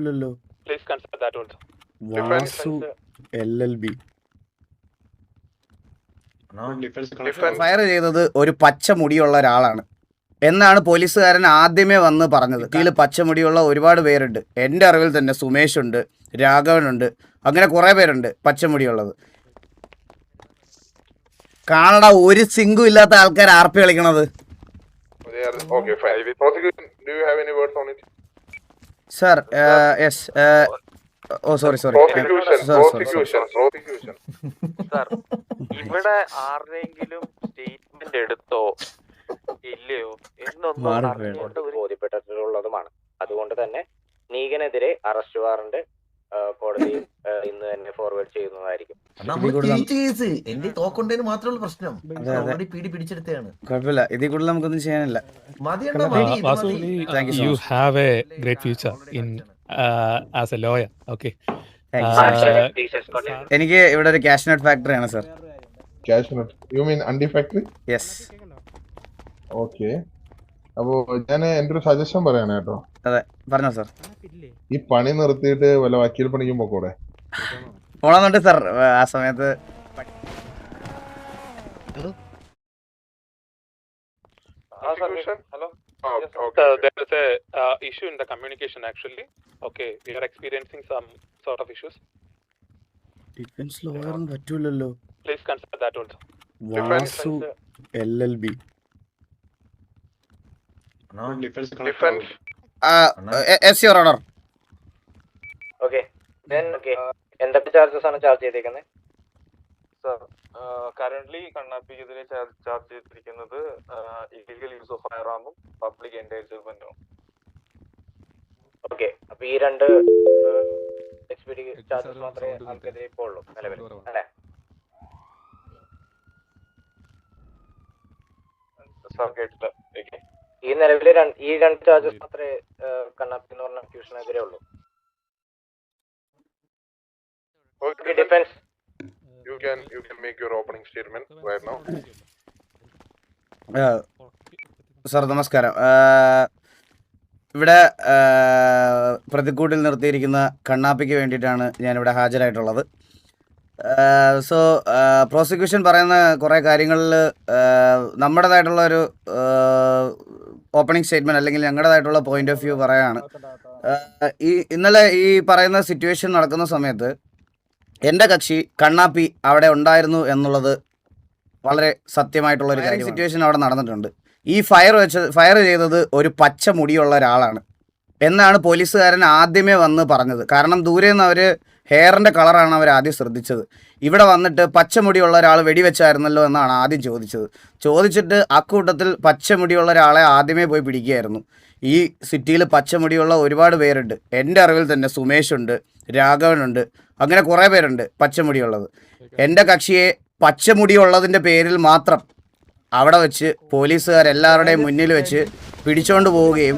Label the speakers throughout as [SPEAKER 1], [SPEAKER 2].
[SPEAKER 1] ഇല്ലല്ലോ.
[SPEAKER 2] Please consider that also.
[SPEAKER 1] Vasu LLB
[SPEAKER 3] fire ചെയ്തത് ഒരു പച്ച മുടിയുള്ള ഒരാളാണ് എന്നാണ് പോലീസുകാരൻ ആദ്യമേ വന്ന് പറഞ്ഞത്. ഇതിൽ പച്ചമുടിയുള്ള ഒരുപാട് പേരുണ്ട്. എൻ്റെ അറിവിൽ തന്നെ സുമേഷ് ഉണ്ട്, രാഘവനുണ്ട്, അങ്ങനെ കുറേ പേരുണ്ട് പച്ചമുടിയുള്ളത്. കാണടാ, ഒരു സിംഗും ഇല്ലാത്ത ആൾക്കാർ ആർപ്പി കളിക്കണത്. സർ യെസ് ഓ സോറി
[SPEAKER 2] Sir, ഇവിടെ ആരുടെയെങ്കിലും സ്റ്റേറ്റ്മെന്റ് എടുത്തോ ഇല്ലയോ എന്നൊന്നും അറിഞ്ഞുകൊണ്ട് ബോധ്യപ്പെട്ടിട്ടുള്ളതുമാണ്. അതുകൊണ്ട് തന്നെ നീഗനെതിരെ അറസ്റ്റ് വാറണ്ട് കോടതി ഇന്ന് തന്നെ ഫോർവേഡ് ചെയ്യുന്നതായിരിക്കും.
[SPEAKER 4] എന്റെ തോക്കൊണ്ടതിന് മാത്രമുള്ള പ്രശ്നം പിടിച്ചെടുത്താണ്.
[SPEAKER 3] കുഴപ്പമില്ല, ഇതിൽ കൂടുതൽ നമുക്കൊന്നും ചെയ്യാനില്ല.
[SPEAKER 5] You have a great future in as a lawyer. Okay.
[SPEAKER 3] എനിക്ക് ഇവിടെ ഒരു കാഷ്നട്ട് ഫാക്ടറി ആണ് sir.
[SPEAKER 6] You mean Andy factory?
[SPEAKER 3] Yes.
[SPEAKER 6] Okay. അപ്പോ ഞാൻ എന്റെ ഒരു സജഷൻ പറയാണ് കേട്ടോ.
[SPEAKER 3] അതെ, പറഞ്ഞോ സർ.
[SPEAKER 6] ഈ പണി നിർത്തിയിട്ട് വല്ല വക്കീൽ പണിക്കും പോക്കൂടെ?
[SPEAKER 3] പോണമെന്നുണ്ട് സർ. ആ സമയത്ത്
[SPEAKER 2] There is a issue in the communication actually. Okay, we are experiencing some sort of issues.
[SPEAKER 1] Defence ലോയറിന് പറ്റൂലല്ലോ.
[SPEAKER 2] Please consider that also.
[SPEAKER 1] Vasu LLB
[SPEAKER 3] yes your honour.
[SPEAKER 7] Okay, എന്തൊക്കെ ചാർജസ് ആണ് ചാർജ് ചെയ്തേക്കുന്നത്?
[SPEAKER 2] Sir, currently കണ്ണാപ്പിക്കെതിരെ charge ചെയ്തിരിക്കുന്നത് illegal use of fire ആമും public എൻഡേഞ്ചർമെന്റും.
[SPEAKER 7] Okay, അപ്പൊ ഈ രണ്ട് എക്സ്പീഡി ചാർജസ് മാത്രമേ നമുക്കെതിരെ ഇപ്പോൾ ഉള്ളൂ നിലവിൽ, അല്ലേ?
[SPEAKER 2] സാർ കേട്ടില്ല.
[SPEAKER 7] ഈ നിലവിൽ ഈ രണ്ട് ചാർജസ് മാത്രമേ കണ്ണാപ്പി എന്ന് പറഞ്ഞ അക്യൂഷനെതിരെ ഉള്ളൂ. Defence
[SPEAKER 6] You can make your opening statement right now.
[SPEAKER 3] Sir നമസ്കാരം. ഇവിടെ പ്രതിക്കൂട്ടിൽ നിർത്തിയിരിക്കുന്ന കണ്ണാപ്പിക്ക് വേണ്ടിയിട്ടാണ് ഞാനിവിടെ ഹാജരായിട്ടുള്ളത്. സോ പ്രോസിക്യൂഷൻ പറയുന്ന കുറേ കാര്യങ്ങളിൽ നമ്മുടേതായിട്ടുള്ള ഒരു ഓപ്പണിംഗ് സ്റ്റേറ്റ്മെൻറ്റ് അല്ലെങ്കിൽ ഞങ്ങളുടേതായിട്ടുള്ള പോയിന്റ് ഓഫ് വ്യൂ പറയുകയാണ്. ഇന്നലെ ഈ പറയുന്ന സിറ്റുവേഷൻ നടക്കുന്ന സമയത്ത് എൻ്റെ കക്ഷി കണ്ണാപ്പി അവിടെ ഉണ്ടായിരുന്നു എന്നുള്ളത് വളരെ സത്യമായിട്ടുള്ളൊരു കാര്യം. സിറ്റുവേഷൻ അവിടെ നടന്നിട്ടുണ്ട്. ഈ ഫയർ ചെയ്തത് ഒരു പച്ച മുടിയുള്ള ഒരാളാണ് എന്നാണ് പോലീസുകാരൻ ആദ്യമേ വന്ന് പറഞ്ഞത്. കാരണം ദൂരെ നിന്ന് അവർ ഹെയറിൻ്റെ കളറാണ് അവർ ആദ്യം ശ്രദ്ധിച്ചത്. ഇവിടെ വന്നിട്ട് പച്ചമുടിയുള്ള ഒരാൾ വെടിവെച്ചായിരുന്നല്ലോ എന്നാണ് ആദ്യം ചോദിച്ചിട്ട് അക്കൂട്ടത്തിൽ പച്ചമുടിയുള്ള ഒരാളെ ആദ്യമേ പോയി പിടിക്കുകയായിരുന്നു. ഈ സിറ്റിയിൽ പച്ചമുടിയുള്ള ഒരുപാട് പേരുണ്ട്. എൻ്റെ അറിവിൽ തന്നെ സുമേഷ് ഉണ്ട്, രാഘവനുണ്ട്, അങ്ങനെ കുറേ പേരുണ്ട് പച്ചമുടിയുള്ളത്. എൻ്റെ കക്ഷിയെ പച്ചമുടിയുള്ളതിൻ്റെ പേരിൽ മാത്രം അവിടെ വെച്ച് പോലീസുകാരെല്ലാവരുടെയും മുന്നിൽ വെച്ച് പിടിച്ചുകൊണ്ട് പോവുകയും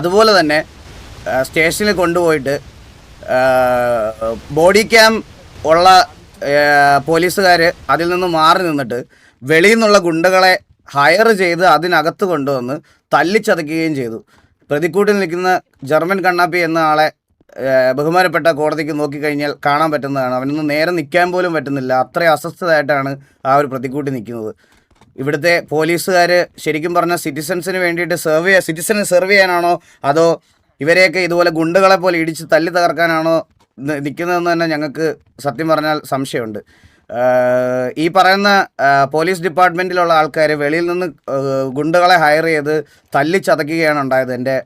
[SPEAKER 3] അതുപോലെ തന്നെ സ്റ്റേഷനിൽ കൊണ്ടുപോയിട്ട് ബോഡി ക്യാം ഉള്ള പോലീസുകാർ അതിൽ നിന്ന് മാറി നിന്നിട്ട് വെളിയിൽ നിന്നുള്ള ഗുണ്ടകളെ ഹയർ ചെയ്ത് അതിനകത്ത് കൊണ്ടുവന്ന് തല്ലിച്ചതയ്ക്കുകയും ചെയ്തു. പ്രതിക്കൂട്ടിൽ നിൽക്കുന്ന ജർമ്മൻ കണ്ണാപ്പി എന്ന ആളെ ബഹുമാനപ്പെട്ട കോടതിക്ക് നോക്കിക്കഴിഞ്ഞാൽ കാണാൻ പറ്റുന്നതാണ്. അവനൊന്നും നേരെ നിൽക്കാൻ പോലും പറ്റുന്നില്ല. അത്രയും അസ്വസ്ഥതായിട്ടാണ് ആ ഒരു പ്രതിക്കൂട്ടി നിൽക്കുന്നത്. ഇവിടുത്തെ പോലീസുകാർ ശരിക്കും പറഞ്ഞാൽ സിറ്റിസൻസിന് വേണ്ടിയിട്ട് സിറ്റിസനെ സെർവ് ചെയ്യാനാണോ അതോ ഇവരെയൊക്കെ ഇതുപോലെ ഗുണ്ടകളെ പോലെ ഇടിച്ച് തല്ലി തകർക്കാനാണോ നിൽക്കുന്നതെന്ന് തന്നെ ഞങ്ങൾക്ക് സത്യം പറഞ്ഞാൽ സംശയമുണ്ട്. ഈ പറയുന്ന പോലീസ് ഡിപ്പാർട്ട്മെൻറ്റിലുള്ള ആൾക്കാർ വെളിയിൽ നിന്ന് ഗുണ്ടകളെ ഹയർ ചെയ്ത് തല്ലിച്ചതയ്ക്കുകയാണ് ഉണ്ടായത് എൻ്റെ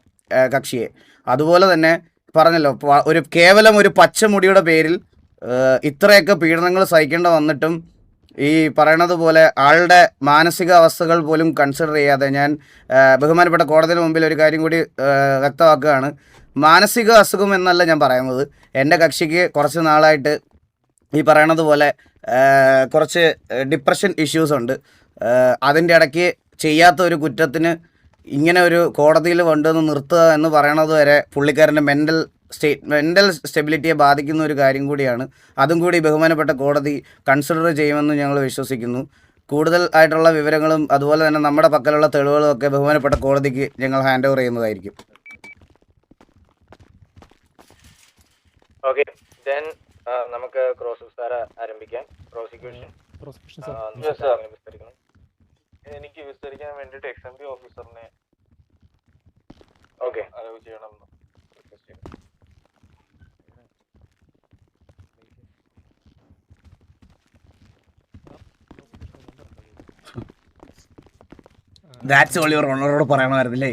[SPEAKER 3] കക്ഷിയെ. അതുപോലെ തന്നെ പറഞ്ഞല്ലോ, കേവലം ഒരു പച്ചമുടിയുടെ പേരിൽ ഇത്രയൊക്കെ പീഡനങ്ങൾ സഹിക്കേണ്ട വന്നിട്ടും ഈ പറയണത് പോലെ ആളുടെ മാനസിക അവസ്ഥകൾ പോലും കൺസിഡർ ചെയ്യാതെ ഞാൻ ബഹുമാനപ്പെട്ട കോടതിയുടെ മുമ്പിൽ ഒരു കാര്യം കൂടി വ്യക്തമാക്കുകയാണ്. മാനസിക അസുഖം എന്നല്ല ഞാൻ പറയുന്നത്. എൻ്റെ കക്ഷിക്ക് കുറച്ച് നാളായിട്ട് ഈ പറയണത് പോലെ കുറച്ച് ഡിപ്രഷൻ ഇഷ്യൂസ് ഉണ്ട്. അതിൻ്റെ ഇടയ്ക്ക് ചെയ്യാത്ത ഒരു കുറ്റത്തിന് ഇങ്ങനെ ഒരു കോടതിയിൽ കൊണ്ടുവന്ന് നിർത്തുക എന്ന് പറയണത് വരെ പുള്ളിക്കാരൻ്റെ മെൻ്റൽ സ്റ്റെബിലിറ്റിയെ ബാധിക്കുന്ന ഒരു കാര്യം കൂടിയാണ്. അതും കൂടി ബഹുമാനപ്പെട്ട കോടതി കൺസിഡർ ചെയ്യുമെന്ന് ഞങ്ങൾ വിശ്വസിക്കുന്നു. കൂടുതൽ ആയിട്ടുള്ള വിവരങ്ങളും അതുപോലെ തന്നെ നമ്മുടെ പക്കലുള്ള തെളിവുകളും ഒക്കെ ബഹുമാനപ്പെട്ട കോടതിക്ക് ഞങ്ങൾ ഹാൻഡ് ഓവർ ചെയ്യുന്നതായിരിക്കും.
[SPEAKER 7] ദെൻ നമുക്ക് ക്രോസ് വിസ്താര ആരംഭിക്കാം. Prosecution
[SPEAKER 5] prosecution sir.
[SPEAKER 7] വിസ്തരിക്കണം.
[SPEAKER 2] എനിക്ക് വിസ്തരിക്കാൻ വേണ്ടിയിട്ട് XMP ഓഫീസറിനെ
[SPEAKER 7] ഓക്കെ.
[SPEAKER 2] അലവ് ചെയ്യണം.
[SPEAKER 3] ദാറ്റ്സ് ഓൾ യുവർ ഓണറോട് പറയണമായിരുന്നില്ലേ?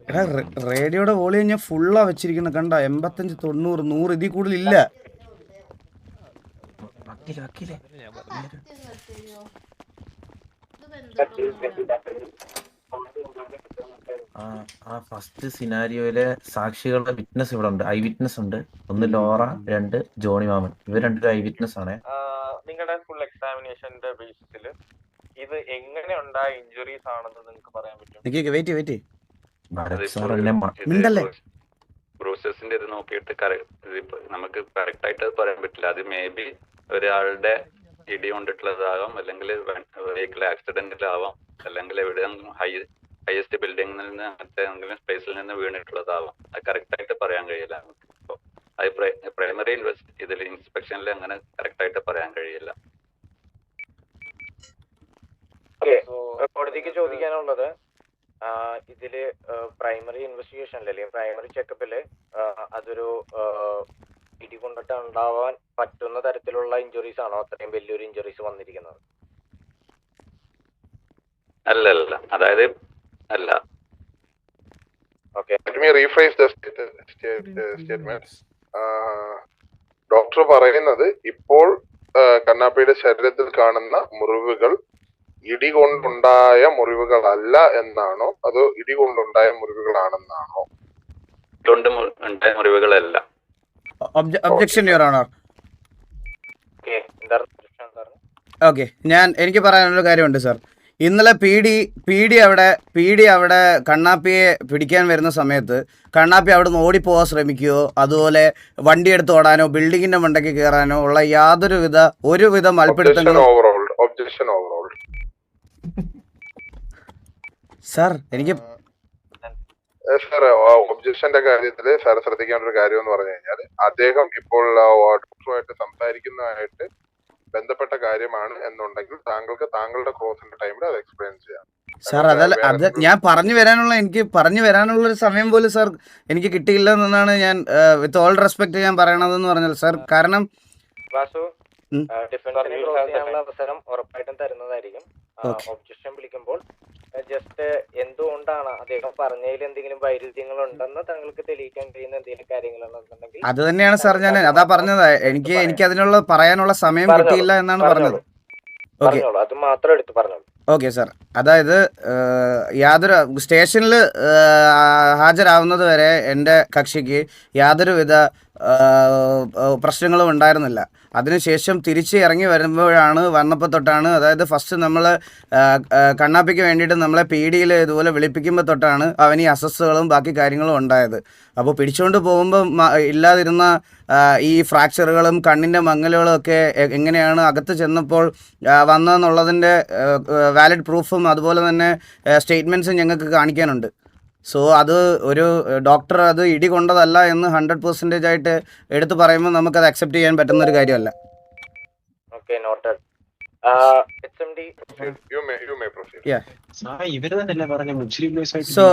[SPEAKER 3] എടാ റേഡിയോയുടെ വോളിയം ഞാൻ ഫുള്ളാ വെച്ചിരിക്കുന്നത് കണ്ട. 85, 90, 100 ഇതിൽ കൂടുതലില്ല.
[SPEAKER 4] ആ ഫസ്റ്റ് സിനാരിയോയിലെ സാക്ഷികളുടെ വിറ്റ്നസ് ഇവിടെ ഉണ്ട്. ഐ വിറ്റ്നസ് ഉണ്ട്. ഒന്ന് ലോറ, 2 ജോണി മാമൻ. ഇവർ രണ്ടും ഐ വിറ്റ്നസ് ആണ്.
[SPEAKER 2] നിങ്ങളുടെ ഫുൾ എക്സാമിനേഷന്റെ ബേസിസിൽ ഇത് എങ്ങനെ ഉണ്ടായ ഇഞ്ചുറീസ് ആണെന്ന് നിങ്ങൾക്ക് പറയാൻ പറ്റും?
[SPEAKER 3] വെയിറ്റ്
[SPEAKER 8] മിണ്ടല്ലേ. പ്രോസസിന്റെ ഇത് നോക്കിയിട്ട് നമുക്ക് കറക്റ്റ് ആയിട്ട് പറയാൻ പറ്റില്ല. അത് മേ ബി ഒരാളുടെ ഇടി കൊണ്ടിട്ടുള്ളതാവാം, അല്ലെങ്കിൽ വെഹിക്കിൾ ആക്സിഡന്റിലാവാം, അല്ലെങ്കിൽ എവിടെയെങ്കിലും ഹയസ്റ്റ് ബിൽഡിംഗിൽ നിന്ന് മറ്റേതെങ്കിലും സ്പേസിൽ നിന്ന് വീണിട്ടുള്ളതാവാം. അത് കറക്റ്റ് ആയിട്ട് പറയാൻ കഴിയില്ല നമുക്ക്. അത് പ്രൈമറി ഇതിൽ ഇൻസ്പെക്ഷനിൽ അങ്ങനെ കറക്റ്റ് ആയിട്ട് പറയാൻ കഴിയില്ല.
[SPEAKER 7] കോടതിക്ക് ചോദിക്കാനുള്ളത്, ഇതില് പ്രൈമറി ഇൻവെസ്റ്റിഗേഷനിൽ അല്ലെങ്കിൽ പ്രൈമറി ചെക്കപ്പില് അതൊരു ഇടി കൊണ്ടിട്ട് ഉണ്ടാവാൻ പറ്റുന്ന തരത്തിലുള്ള ഇഞ്ചുറീസ് ആണോ അത്രയും വലിയൊരു ഇഞ്ചുറീസ് വന്നിരിക്കുന്നത്?
[SPEAKER 8] അല്ല, അതായത് അല്ല.
[SPEAKER 7] ഓക്കെ.
[SPEAKER 6] ഡോക്ടർ പറയുന്നത് ഇപ്പോൾ കണ്ണാപ്പിയുടെ ശരീരത്തിൽ കാണുന്ന മുറിവുകൾ ഇടി കൊണ്ടുണ്ടായ മുറിവുകളല്ല എന്നാണോ, അതോ ഇടി കൊണ്ടുണ്ടായ മുറിവുകളാണെന്നാണോ?
[SPEAKER 8] ഉണ്ടായ മുറിവുകളല്ല.
[SPEAKER 3] Objection your honour. ഓക്കെ, എനിക്ക് പറയാനുള്ള കാര്യമുണ്ട് സാർ. ഇന്നലെ പി ഡി അവിടെ കണ്ണാപ്പിയെ പിടിക്കാൻ വരുന്ന സമയത്ത് കണ്ണാപ്പി അവിടെ നിന്ന് ഓടിപ്പോകാൻ ശ്രമിക്കുകയോ അതുപോലെ വണ്ടി എടുത്ത് ഓടാനോ ബിൽഡിങ്ങിന്റെ മണ്ടയ്ക്ക് കയറാനോ ഉള്ള ഒരുവിധ മൽപ്പിടുത്തങ്ങളും സാർ എനിക്ക്
[SPEAKER 6] സാർ ഒബ്ജക്ഷന്റെ കാര്യത്തില് സാർ ശ്രദ്ധിക്കേണ്ട ഒരു കാര്യം എന്ന് പറഞ്ഞു കഴിഞ്ഞാൽ അദ്ദേഹം ഇപ്പോൾ ഡോക്ടറുമായിട്ട് സംസാരിക്കുന്നതായിട്ട് ബന്ധപ്പെട്ട കാര്യമാണ് എന്നുണ്ടെങ്കിൽ താങ്കൾക്ക് താങ്കളുടെ ക്രോസിന്റെ ടൈമിൽ അത് എക്സ്പ്ലെയിൻ ചെയ്യാം.
[SPEAKER 3] സാർ അത് ഞാൻ എനിക്ക് പറഞ്ഞു വരാനുള്ള ഒരു സമയം പോലും സാർ എനിക്ക് കിട്ടിയില്ല എന്നാണ് ഞാൻ വിത്ത് ഓൾ റെസ്പെക്ട് ഞാൻ പറയണതെന്ന് പറഞ്ഞാൽ സാർ. കാരണം
[SPEAKER 7] ഡിഫൻസിനെ ക്രോസ് ചെയ്യാനുള്ള അവസരം ഉറപ്പായിട്ടും തരുന്നതായിരിക്കും. ഒബ്ജക്ഷൻ വിളിക്കുമ്പോൾ ജസ്റ്റ് എന്തുകൊണ്ടാണ് അദ്ദേഹം പറഞ്ഞതിൽ എന്തെങ്കിലും വൈരുദ്ധ്യങ്ങൾ ഉണ്ടെന്ന് താങ്കൾക്ക് തെളിയിക്കാൻ കഴിയുന്ന എന്തെങ്കിലും കാര്യങ്ങളുണ്ടെന്നുണ്ടെങ്കിൽ
[SPEAKER 3] അത് തന്നെയാണ് സാർ ഞാൻ അതാ പറഞ്ഞത്. എനിക്ക് അതിനുള്ള പറയാനുള്ള സമയം കിട്ടിയില്ല എന്നാണ് പറഞ്ഞത്. ഓക്കെ,
[SPEAKER 7] അത് മാത്രം എടുത്ത് പറഞ്ഞോളൂ.
[SPEAKER 3] Okay sir. അതായത് യാതൊരു സ്റ്റേഷനിൽ ഹാജരാവുന്നത് വരെ എൻ്റെ കക്ഷിക്ക് യാതൊരുവിധ പ്രശ്നങ്ങളും ഉണ്ടായിരുന്നില്ല. അതിനുശേഷം തിരിച്ച് ഇറങ്ങി വന്നപ്പോൾ തൊട്ടാണ്, അതായത് ഫസ്റ്റ് നമ്മൾ കണ്ണാപ്പിക്ക് വേണ്ടിയിട്ട് നമ്മളെ പി ഡിയിൽ ഇതുപോലെ വിളിപ്പിക്കുമ്പോൾ തൊട്ടാണ് അവന് ഈ അസസ്സുകളും ബാക്കി കാര്യങ്ങളും ഉണ്ടായത്. അപ്പോൾ പിടിച്ചുകൊണ്ട് പോകുമ്പോൾ ഇല്ലാതിരുന്ന ഈ ഫ്രാക്ചറുകളും കണ്ണിൻ്റെ മങ്ങലുകളും ഒക്കെ എങ്ങനെയാണ് അകത്ത് ചെന്നപ്പോൾ വന്നതെന്നുള്ളതിൻ്റെ വാലിഡ് പ്രൂഫും അതുപോലെ തന്നെ സ്റ്റേറ്റ്മെൻറ്റ്സും ഞങ്ങൾക്ക് കാണിക്കാനുണ്ട്. സോ അത് ഒരു ഡോക്ടർ അത് ഇടി കൊണ്ടതല്ല എന്ന് 100% ആയിട്ട് എടുത്തു പറയുമ്പോൾ നമുക്കത് അക്സെപ്റ്റ് ചെയ്യാൻ പറ്റുന്ന ഒരു കാര്യമല്ല. സോ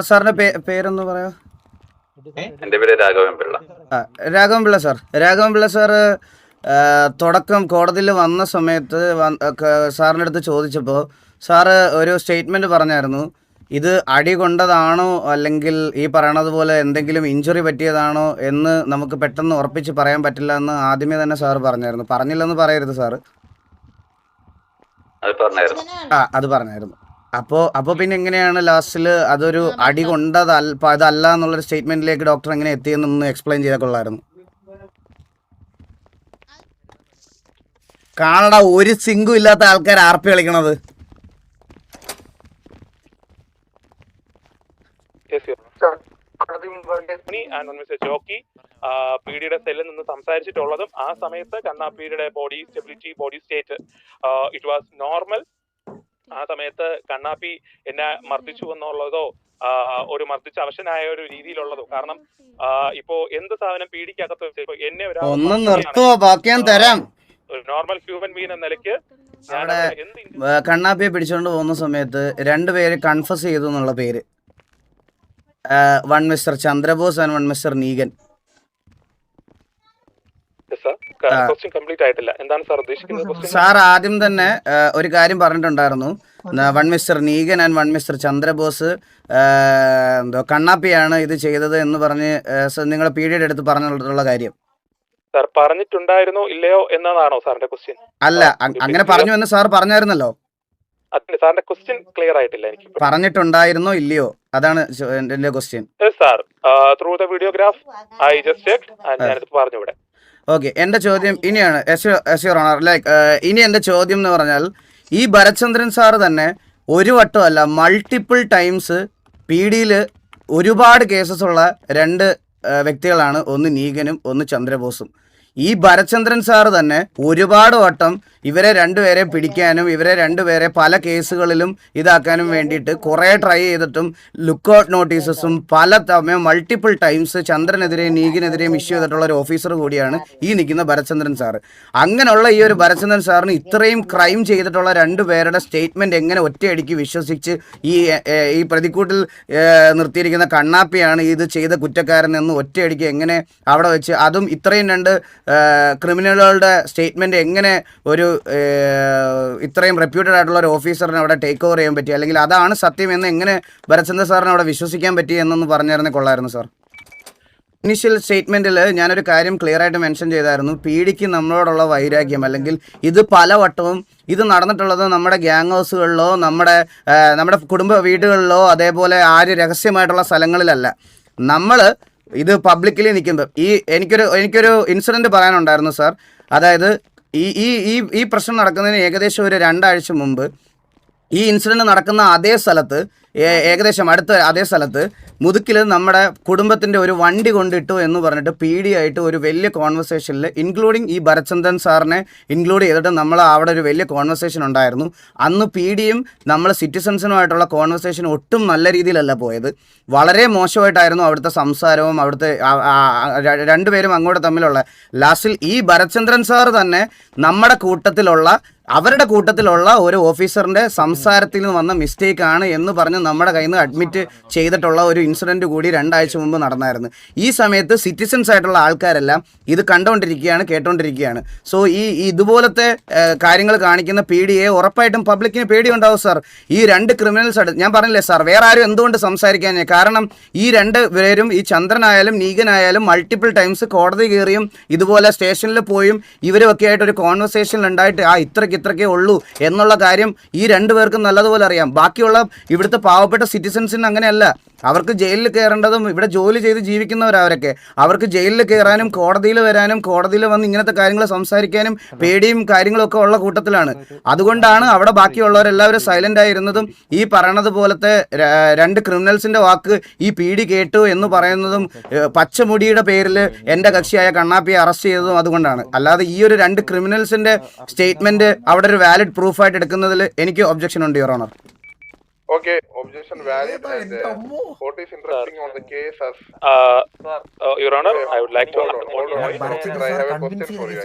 [SPEAKER 3] സാറിന്റെ പേരൊന്ന് പറയാം.
[SPEAKER 8] എന്റെ പേര് രാഘവൻപിള്ള.
[SPEAKER 3] രാഘവൻപിള്ള സാർ തുടക്കം കോടതിയിൽ വന്ന സമയത്ത് സാറിൻ്റെ അടുത്ത് ചോദിച്ചപ്പോൾ സാറ് ഒരു സ്റ്റേറ്റ്മെന്റ് പറഞ്ഞായിരുന്നു, ഇത് അടി കൊണ്ടതാണോ അല്ലെങ്കിൽ ഈ പറയണത് പോലെ എന്തെങ്കിലും ഇഞ്ചുറി പറ്റിയതാണോ എന്ന് നമുക്ക് പെട്ടെന്ന് ഉറപ്പിച്ച് പറയാൻ പറ്റില്ല എന്ന് ആദ്യമേ തന്നെ സാറ് പറഞ്ഞായിരുന്നു. പറഞ്ഞില്ലെന്ന് പറയരുത് സാറ്. അത് പറഞ്ഞായിരുന്നു. അപ്പോൾ പിന്നെ എങ്ങനെയാണ് ലാസ്റ്റിൽ അതൊരു അടി അതല്ല എന്നുള്ളൊരു സ്റ്റേറ്റ്മെന്റിലേക്ക് ഡോക്ടർ എങ്ങനെ എത്തിയെന്നൊന്ന് എക്സ്പ്ലെയിൻ ചെയ്താൽ കൊള്ളായിരുന്നു. കാണടാ, ഒരു സിങ്കും ഇല്ലാത്ത ആൾക്കാർ ആർപ്പി കളിക്കണത്.
[SPEAKER 2] ജോക്കി പീഡിയുടെ സെല്ലിൽ നിന്ന് സംസാരിച്ചിട്ടുള്ളതും ആ സമയത്ത് കണ്ണാപ്പിയുടെ body stability, body state it was normal.
[SPEAKER 5] ആ സമയത്ത് കണ്ണാപ്പി എന്നെ മർദ്ദിച്ചു എന്നുള്ളതോ ഒരു മർദ്ദിച്ച അവശനായ ഒരു രീതിയിലുള്ളതോ, കാരണം ഇപ്പോ എന്ത് സാധനം പീഡിക്കകത്ത് വെച്ച് ഇപ്പൊ എന്നെ
[SPEAKER 3] ഒന്ന് നിർത്തുവോ? ബാക്കി ഞാൻ തരാം.
[SPEAKER 5] ഒരു നോർമൽ ഹ്യൂമൻ ബീൻ എന്ന നിലയ്ക്ക്
[SPEAKER 3] അവിടെ കണ്ണാപ്പിയെ പിടിച്ചുകൊണ്ട് പോകുന്ന സമയത്ത് രണ്ടുപേര് കൺഫസ് ചെയ്തു എന്നുള്ള പേര്, one mister Chandrabose and one mister Neegan.
[SPEAKER 5] Complete ആയിട്ടില്ല. എന്താണ് സാർ ഉദ്ദേശിക്കുന്നത്?
[SPEAKER 3] സാർ ആദ്യം തന്നെ ഒരു കാര്യം പറഞ്ഞിട്ടുണ്ടായിരുന്നു, one mister Neegan and one mister Chandrabose എന്തോ കണ്ണാപ്പിയാണ് ഇത് ചെയ്തത് എന്ന് പറഞ്ഞ് നിങ്ങളെ പീഡിയുടെ അടുത്ത് പറഞ്ഞിട്ടുള്ള കാര്യം
[SPEAKER 5] സാർ പറഞ്ഞിട്ടുണ്ടായിരുന്നോ ഇല്ലയോ എന്നതാണോ സാറിന്റെ ക്വസ്റ്റ്യൻ?
[SPEAKER 3] അല്ല, അങ്ങനെ പറഞ്ഞു എന്ന് സാർ പറഞ്ഞായിരുന്നല്ലോ.
[SPEAKER 5] അതിന് സാറിന്റെ ക്വസ്റ്റ്യൻ ക്ലിയർ ആയിട്ടില്ല എനിക്ക്.
[SPEAKER 3] പറഞ്ഞിട്ടുണ്ടായിരുന്നോ ഇല്ലയോ, അതാണ് എന്റെ question.
[SPEAKER 5] Sir through the videograph I just checked and ഞാനിത് പറഞ്ഞു ഇവിടെ.
[SPEAKER 3] ഓക്കെ, എൻ്റെ ചോദ്യം ഇനിയാണ്, ഇനി എൻ്റെ ചോദ്യം എന്ന് പറഞ്ഞാൽ, ഈ ഭരത്ചന്ദ്രൻ സാറ് തന്നെ ഒരു വട്ടമല്ല മൾട്ടിപ്പിൾ ടൈംസ് പി ഡിയിൽ ഒരുപാട് കേസസ് ഉള്ള രണ്ട് വ്യക്തികളാണ്, ഒന്ന് നീഗനും ഒന്ന് ചന്ദ്രബോസും. ഈ ഭരത്ചന്ദ്രൻ സാറ് തന്നെ ഒരുപാട് വട്ടം ഇവരെ രണ്ടുപേരെ പിടിക്കാനും ഇവരെ രണ്ടുപേരെ പല കേസുകളിലും ഇതാക്കാനും വേണ്ടിയിട്ട് കുറേ ട്രൈ ചെയ്തിട്ടും ലുക്ക് ഔട്ട് നോട്ടീസസും പല സമയം മൾട്ടിപ്പിൾ ടൈംസ് ചന്ദ്രനെതിരെയും നീഗിനെതിരെയും ഇഷ്യൂ ചെയ്തിട്ടുള്ള ഒരു ഓഫീസർ കൂടിയാണ് ഈ നിൽക്കുന്ന ഭരത്ചന്ദ്രൻ സാറ്. അങ്ങനെയുള്ള ഈ ഒരു ഭരത്ചന്ദ്രൻ സാറിന് ഇത്രയും ക്രൈം ചെയ്തിട്ടുള്ള രണ്ടുപേരുടെ സ്റ്റേറ്റ്മെൻറ്റ് എങ്ങനെ ഒറ്റയടിക്ക് വിശ്വസിച്ച് ഈ പ്രതിക്കൂട്ടിൽ നിർത്തിയിരിക്കുന്ന കണ്ണാപ്പിയാണ് ഇത് ചെയ്ത കുറ്റക്കാരൻ എന്ന് ഒറ്റയടിക്ക് എങ്ങനെ അവിടെ വെച്ച്, അതും ഇത്രയും രണ്ട് ക്രിമിനലുകളുടെ സ്റ്റേറ്റ്മെൻറ്റ് എങ്ങനെ ഒരു ഇത്രയും റെപ്യൂട്ടഡ് ആയിട്ടുള്ള ഒരു ഓഫീസറിനെ അവിടെ ടേക്ക് ഓവർ ചെയ്യാൻ പറ്റി, അല്ലെങ്കിൽ അതാണ് സത്യം എന്ന് എങ്ങനെ ഭരത്ചന്ദ്ര സാറിനെ അവിടെ വിശ്വസിക്കാൻ പറ്റി എന്നൊന്ന് പറഞ്ഞായിരുന്നേ കൊള്ളായിരുന്നു സാർ. ഇനീഷ്യൽ സ്റ്റേറ്റ്മെൻറ്റിൽ ഞാനൊരു കാര്യം ക്ലിയർ ആയിട്ട് മെൻഷൻ ചെയ്തായിരുന്നു, പീഡിക്ക് നമ്മളോടുള്ള വൈരാഗ്യം, അല്ലെങ്കിൽ ഇത് പലവട്ടവും ഇത് നടന്നിട്ടുള്ളത് നമ്മുടെ ഗ്യാങ് ഹൗസുകളിലോ നമ്മുടെ കുടുംബ വീടുകളിലോ അതേപോലെ രഹസ്യമായിട്ടുള്ള സ്ഥലങ്ങളിലല്ല. നമ്മൾ ഇത് പബ്ലിക്കലി നിൽക്കുമ്പോൾ എനിക്കൊരു ഇൻസിഡൻറ്റ് പറയാനുണ്ടായിരുന്നു സാർ. അതായത് ഈ പ്രശ്നം നടക്കുന്നതിന് ഏകദേശം ഒരു 2 ആഴ്ച മുമ്പ് ഈ ഇൻസിഡൻറ്റ് നടക്കുന്ന അതേ സ്ഥലത്ത്, ഏകദേശം അടുത്ത അതേ സ്ഥലത്ത് മുതുക്കിൽ നമ്മുടെ കുടുംബത്തിൻ്റെ ഒരു വണ്ടി കൊണ്ടിട്ടു എന്ന് പറഞ്ഞിട്ട് പി ഡി ആയിട്ട് ഒരു വലിയ കോൺവെർസേഷനിൽ ഇൻക്ലൂഡിങ് ഈ ഭരത്ചന്ദ്രൻ സാറിനെ ഇൻക്ലൂഡ് ചെയ്തിട്ട് നമ്മൾ അവിടെ ഒരു വലിയ കോൺവെർസേഷൻ ഉണ്ടായിരുന്നു. അന്ന് പി ഡിയും നമ്മൾ സിറ്റിസൺസിനുമായിട്ടുള്ള കോൺവെർസേഷൻ ഒട്ടും നല്ല രീതിയിലല്ല പോയത്. വളരെ മോശമായിട്ടായിരുന്നു അവിടുത്തെ സംസാരവും അവിടുത്തെ രണ്ടുപേരും അങ്ങോട്ട് തമ്മിലുള്ള. ലാസ്റ്റിൽ ഈ ഭരത്ചന്ദ്രൻ സാർ തന്നെ അവരുടെ കൂട്ടത്തിലുള്ള ഒരു ഓഫീസറിൻ്റെ സംസാരത്തിൽ നിന്ന് വന്ന മിസ്റ്റേക്കാണ് എന്ന് പറഞ്ഞ് നമ്മുടെ കയ്യിൽ നിന്ന് അഡ്മിറ്റ് ചെയ്തിട്ടുള്ള ഒരു ഇൻസിഡൻറ്റ് കൂടി 2 ആഴ്ച മുമ്പ് നടന്നായിരുന്നു. ഈ സമയത്ത് സിറ്റിസൺസ് ആയിട്ടുള്ള ആൾക്കാരെല്ലാം ഇത് കണ്ടുകൊണ്ടിരിക്കുകയാണ്, കേട്ടുകൊണ്ടിരിക്കുകയാണ്. സോ ഇതുപോലത്തെ കാര്യങ്ങൾ കാണിക്കുന്ന പി ഡിയെ ഉറപ്പായിട്ടും പബ്ലിക്കിന് പേടിയുണ്ടാവും സാർ. ഈ 2 ക്രിമിനൽസ് ഞാൻ പറഞ്ഞില്ലേ സാർ, വേറെ ആരും എന്തുകൊണ്ട് സംസാരിക്കാൻ? കാരണം ഈ 2 പേരും, ഈ ചന്ദ്രനായാലും നീഗനായാലും മൾട്ടിപ്പിൾ ടൈംസ് കോടതി കയറിയും ഇതുപോലെ സ്റ്റേഷനിൽ പോയും ഇവരുമൊക്കെ ആയിട്ട് ഒരു കോൺവെർസേഷനിൽ ഉണ്ടായിട്ട് ഇത്രയ്ക്കേ ഉള്ളൂ എന്നുള്ള കാര്യം ഈ 2 പേർക്കും നല്ലതുപോലെ അറിയാം. ബാക്കിയുള്ള ഇവിടുത്തെ പാവപ്പെട്ട സിറ്റിസൺസിന് അങ്ങനെയല്ല. അവർക്ക് ജയിലിൽ കയറേണ്ടതും ഇവിടെ ജോലി ചെയ്ത് ജീവിക്കുന്നവരവരൊക്കെ, അവർക്ക് ജയിലിൽ കയറാനും കോടതിയിൽ വരാനും കോടതിയിൽ വന്ന് ഇങ്ങനത്തെ കാര്യങ്ങൾ സംസാരിക്കാനും പേടിയും കാര്യങ്ങളൊക്കെ ഉള്ള കൂട്ടത്തിലാണ്. അതുകൊണ്ടാണ് അവിടെ ബാക്കിയുള്ളവരെല്ലാവരും സൈലൻ്റ് ആയിരുന്നതും ഈ പറയണത് പോലത്തെ 2 ക്രിമിനൽസിൻ്റെ വാക്ക് ഈ പി ഡി കേട്ടു എന്ന് പറയുന്നതും പച്ചമുടിയുടെ പേരിൽ എൻ്റെ കക്ഷിയായ കണ്ണാപ്പിയെ അറസ്റ്റ് ചെയ്തതും അതുകൊണ്ടാണ്. അല്ലാതെ ഈ ഒരു 2 ക്രിമിനൽസിൻ്റെ സ്റ്റേറ്റ്മെൻറ്റ് അവിടെ ഒരു വാലിഡ് പ്രൂഫായിട്ട് എടുക്കുന്നതിൽ എനിക്ക് ഒബ്ജക്ഷൻ ഉണ്ട്, your honour.
[SPEAKER 6] Okay, objection valid. And what is interesting on the case as
[SPEAKER 5] Your Honor, I would like to
[SPEAKER 6] hold on. I have a question for you.